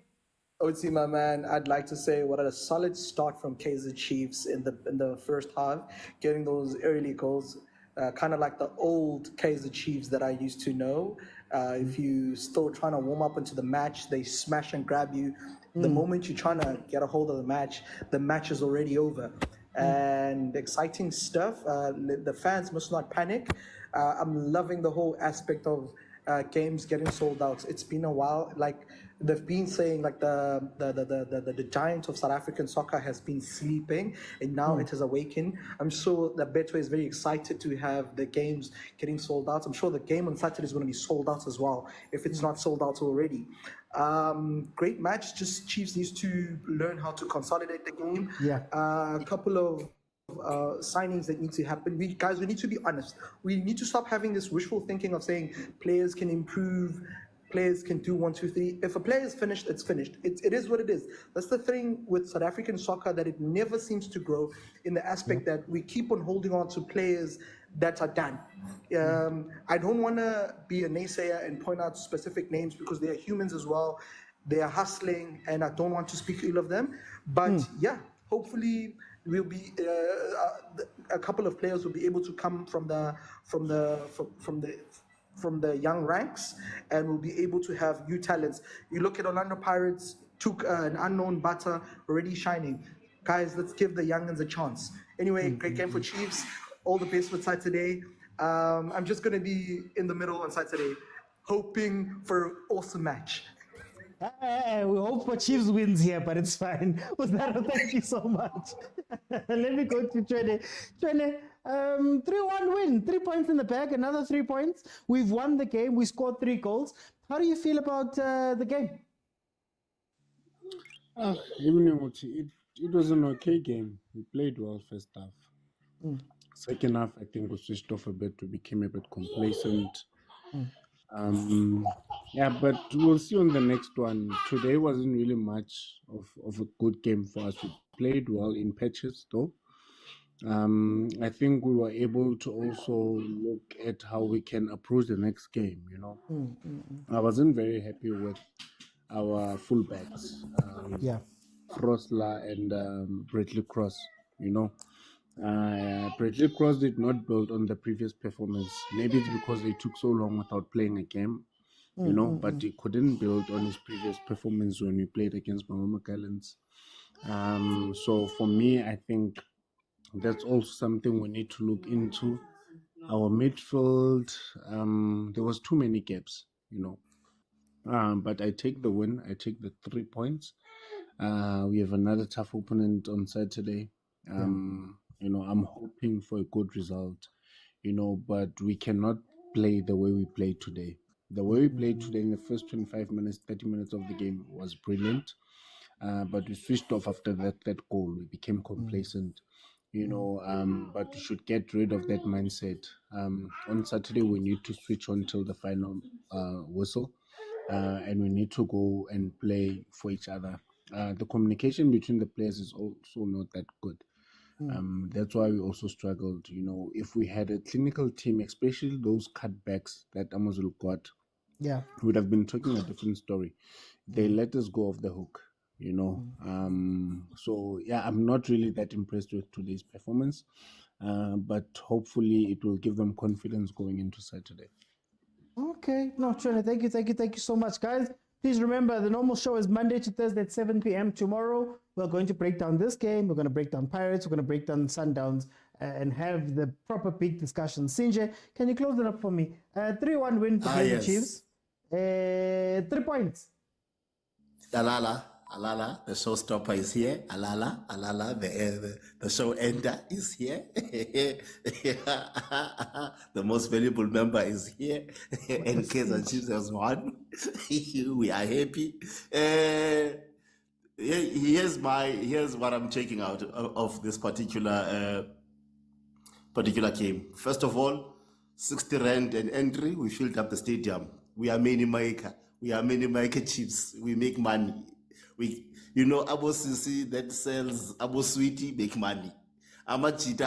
OT, my man, I'd like to say what a solid start from Kaizer Chiefs in the first half, getting those early goals, kind of like the old Kaizer Chiefs that I used to know. If you still trying to warm up into the match, they smash and grab you. The moment you're trying to get a hold of the match is already over. And exciting stuff. The fans must not panic. I'm loving the whole aspect of games getting sold out. It's been a while. Like they've been saying, like the giant of South African soccer has been sleeping, and now it has awakened. I'm sure that Betway is very excited to have the games getting sold out. I'm sure the game on Saturday is going to be sold out as well, if it's not sold out already. Great match. Just Chiefs needs to learn how to consolidate the game. A couple of signings that need to happen. We need to be honest. We need to stop having this wishful thinking of saying players can improve, players can do 1, 2, 3. If a player is finished, it's finished. It is what it is. That's the thing with South African soccer, that it never seems to grow, in the aspect that we keep on holding on to players that are done. I don't want to be a naysayer and point out specific names, because they are humans as well. They are hustling, and I don't want to speak ill of them. But yeah, hopefully we'll be a couple of players will be able to come from the young ranks, and we'll be able to have new talents. You look at Orlando Pirates, took an unknown batter, already shining. Guys, let's give the youngins a chance. Anyway, great game for Chiefs. All the best for Saturday. I'm just going to be in the middle on Saturday, hoping for an awesome match. We hope for Chiefs wins here, but it's fine. Muzaro, thank you so much. Let me go to Twene. Twene, 3-1 win, 3 points in the bag, another 3 points. We've won the game. We scored 3 goals. How do you feel about the game? It was an okay game. We played well first half. Second half, I think we switched off a bit. We became a bit complacent. Yeah, but we'll see on the next one. Today wasn't really much of a good game for us. We played well in patches, though. I think we were able to also look at how we can approach the next game, you know. I wasn't very happy with our fullbacks, Frosler and Bradley Cross, you know. Bradley Cross did not build on the previous performance. Maybe it's because they took so long without playing a game, you know, but he couldn't build on his previous performance when we played against Marawa Gallants. So for me, I think that's also something we need to look into. Our midfield, there was too many gaps, you know. But I take the win. I take the 3 points. We have another tough opponent on Saturday. You know, I'm hoping for a good result, you know, but we cannot play the way we played today. The way we played today in the first 25 minutes, 30 minutes of the game was brilliant. but we switched off after that goal. We became complacent, but we should get rid of that mindset. On Saturday, we need to switch on till the final whistle, and we need to go and play for each other. The communication between the players is also not that good. That's why we also struggled. If we had a clinical team, especially those cutbacks that Amazulu got, Yeah. we would have been talking a different story. They let us go off the hook, So yeah, I'm not really that impressed with today's performance, but hopefully it will give them confidence going into Saturday. Okay, no, Trina, thank you so much, guys. Please remember, the normal show is Monday to Thursday at 7 p.m. Tomorrow, we're going to break down this game. We're going to break down Pirates. We're going to break down Sundowns and have the proper big discussion. Sinje, can you close it up for me? 3-1 win for Kaizer Yes. Chiefs. 3 points. Alala, the showstopper is here. Alala, the show ender is here. The most valuable member is here. And Kaizer Chiefs has won. We are happy. Here's what I'm checking out of this particular game. First of all, 60 rand an entry. We filled up the stadium. We are money maker. We are money maker Chiefs. We make money. Abo Sisi that sells Abo Sweetie make money. Amachita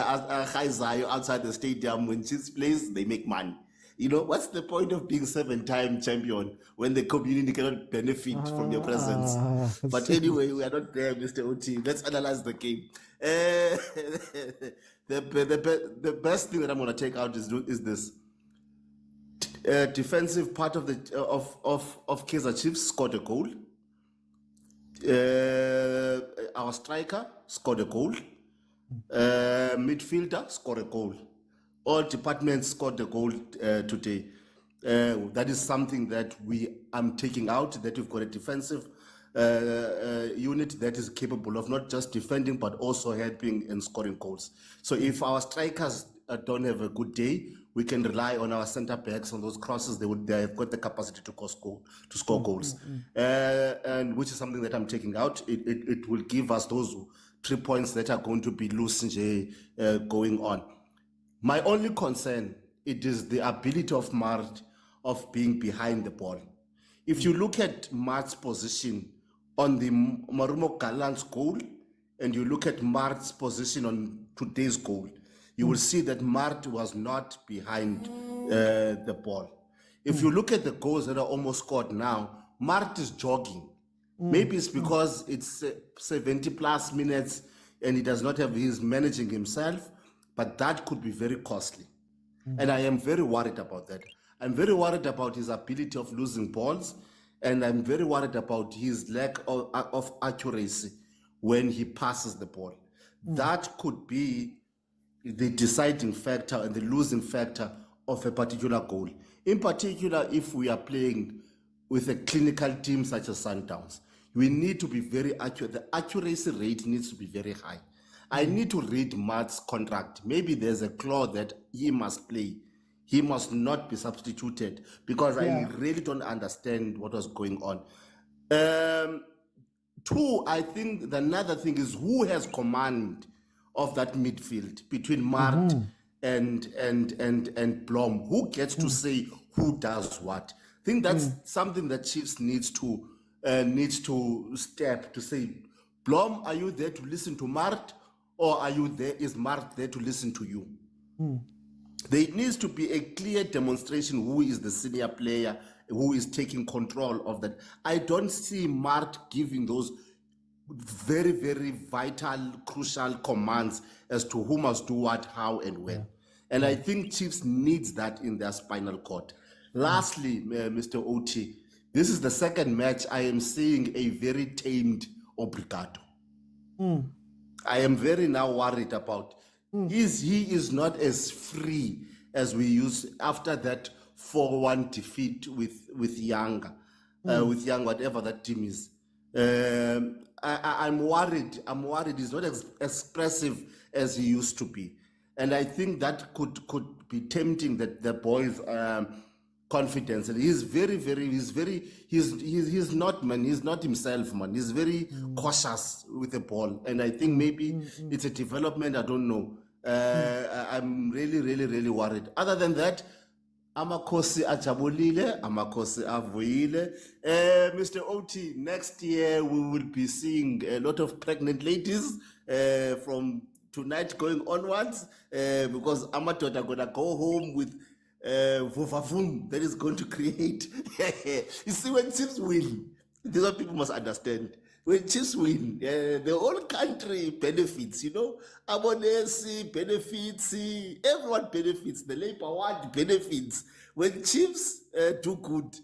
Kaizer outside the stadium when Chiefs plays, they make money. What's the point of being 7-time champion when the community cannot benefit from your presence? But anyway, we are not there, Mr. OT. Let's analyze the game. The best thing that I'm going to take out is this. Defensive part of Kaizer Chiefs scored a goal. Our striker scored a goal. Midfielder scored a goal. All departments scored a goal today. That is something that I'm taking out, that we've got a defensive unit that is capable of not just defending, but also helping and scoring goals. So if our strikers don't have a good day, we can rely on our center backs on those crosses. They have got the capacity to score goals, and which is something that I'm taking out. It will give us those 3 points that are going to be loose going on. My only concern, it is the ability of Mart of being behind the ball. If you look at Mart's position on the Marumo Galant's goal, and you look at Mart's position on today's goal, you will see that Mart was not behind the ball. If you look at the goals that are almost scored now, Mart is jogging. Maybe it's because it's 70 plus minutes and he's managing himself, but that could be very costly. And I am very worried about that. I'm very worried about his ability of losing balls, and I'm very worried about his lack of accuracy when he passes the ball. That could be the deciding factor and the losing factor of a particular goal. In particular, if we are playing with a clinical team such as Sundowns, we need to be very accurate. The accuracy rate needs to be very high. I need to read Mart's contract. Maybe there's a clause that he must play. He must not be substituted, because I really don't understand what was going on. Two, I think another thing is who has command of that midfield between Mart and Blom. Who gets to say who does what? I think that's something that Chiefs needs to step to say, Blom, are you there to listen to Mart, or is Mart there to listen to you? There needs to be a clear demonstration who is the senior player, who is taking control of that. I don't see Mart giving those very, very vital, crucial commands as to who must do what, how, and when. And I think Chiefs needs that in their spinal cord. Lastly, Mr. OT, this is the second match I am seeing a very tamed Obrigado. I am very now worried about he is not as free as we used after that 4-1 defeat with Yanga, with Young, whatever that team is. I'm worried. He's not as expressive as he used to be, and I think that could be tempting that the boys confidence, and he's not, man, he's not himself, man. He's very cautious with the ball, and I think maybe it's a development. I don't know. I'm really worried. Other than that, amakhosi ajabulile, amakhosi avuyile. Mr. OT, next year we will be seeing a lot of pregnant ladies from tonight going onwards, because amadoda are gonna go home with vuvavum that is going to create. You see, when Chiefs win, this is what people must understand. When Chiefs win, the whole country benefits, you know. Abonesi benefits, everyone benefits. The Labour Party benefits. When Chiefs do good,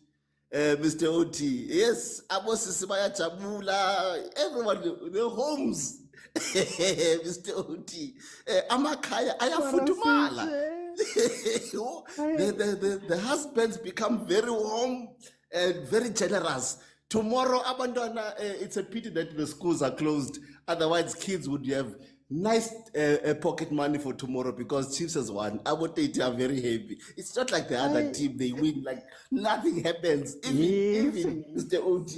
Mr. OT, yes, Abosisibaya Chamula, everyone, the homes, Mr. OT, Amakaya, Ayafutumala. The husbands become very warm and very generous. Tomorrow, Abandona, it's a pity that the schools are closed. Otherwise, kids would have nice pocket money for tomorrow because Chiefs has won. Abotate are very happy. It's not like the other team. They win like nothing happens. Even Mr. OG,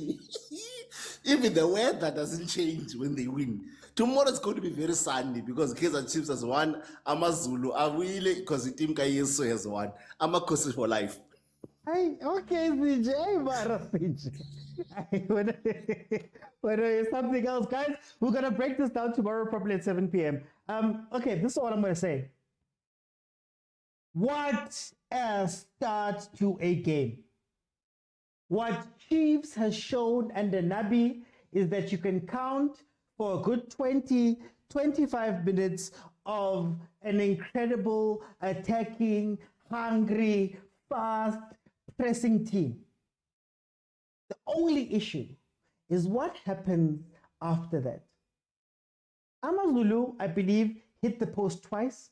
even the weather doesn't change when they win. Tomorrow is going to be very sunny because Kaizer Chiefs has won. Amazulu, Awile, because the team Kayeso has won. Amakosi for life. Hey, okay, CJ, when something else, guys, we're gonna break this down tomorrow, probably at 7 p.m. Okay, this is all I'm gonna say. What a start to a game! What Chiefs has shown under Nabi is that you can count for a good 20-25 minutes of an incredible, attacking, hungry, fast, pressing team. The only issue is what happens after that. Amazulu, I believe, hit the post twice.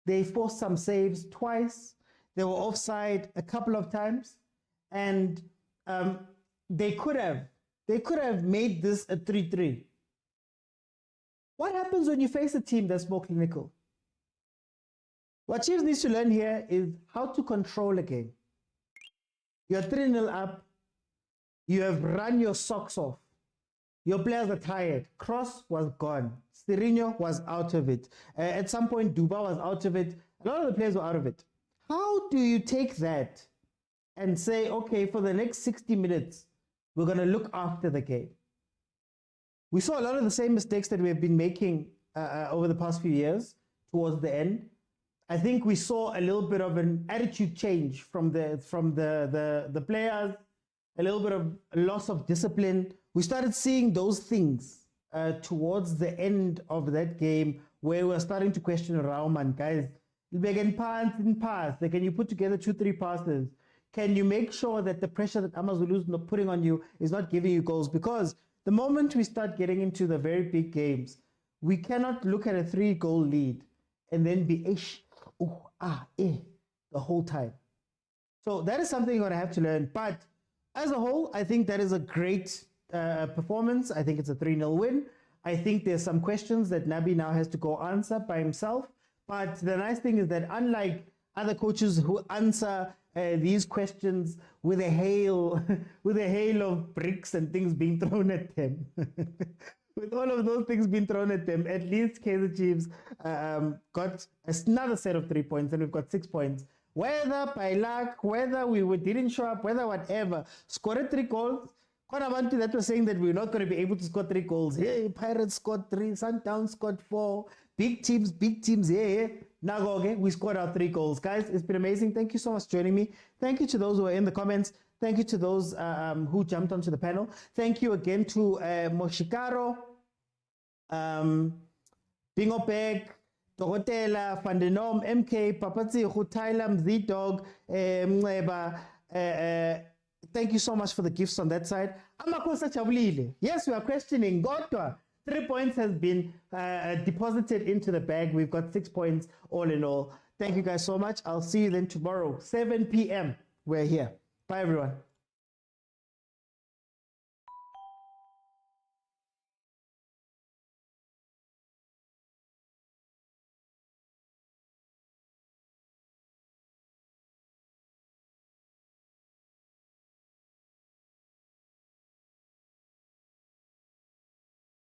They forced some saves twice. They were offside a couple of times, and they could have made this a 3-3. What happens when you face a team that's more clinical? What Chiefs needs to learn here is how to control a game. You're 3-0 up. You have run your socks off. Your players are tired. Cross was gone. Sirino was out of it. At some point, Duba was out of it. A lot of the players were out of it. How do you take that and say, okay, for the next 60 minutes, we're going to look after the game? We saw a lot of the same mistakes that we have been making over the past few years towards the end. I think we saw a little bit of an attitude change from the players, a little bit of a loss of discipline. We started seeing those things towards the end of that game where we were starting to question Rauman, guys. They can pass and pass. Can you put together 2-3 passes? Can you make sure that the pressure that Amazulu is not putting on you is not giving you goals? Because the moment we start getting into the very big games, we cannot look at a 3-goal lead and then be the whole time. So that is something you're going to have to learn. But as a whole, I think that is a great performance. I think it's a 3-0 win. I think there's some questions that Nabi now has to go answer by himself. But the nice thing is that unlike other coaches who answer these questions with a hail of bricks and things being thrown at them, with all of those things being thrown at them, at least Kaizer Chiefs got another set of 3 points, and we've got 6 points. Whether by luck, whether we didn't show up, whether whatever, scored 3 goals. Quite a bunch that was saying that we're not going to be able to score 3 goals. Hey, Pirates scored 3, Sundowns scored 4, big teams, yeah. Now, okay, we scored our 3 goals. Guys, it's been amazing. Thank you so much for joining me. Thank you to those who are in the comments. Thank you to those who jumped onto the panel. Thank you again to Moshikaro, Bingopek, Dorotela, Fandenom, MK, Papatsi, Hutaila, Mzidog, Mleba. Thank you so much for the gifts on that side. Yes, we are questioning. Gotwa. 3 points has been deposited into the bag. We've got 6 points all in all. Thank you guys so much. I'll see you then tomorrow, 7 p.m. We're here. Bye, everyone.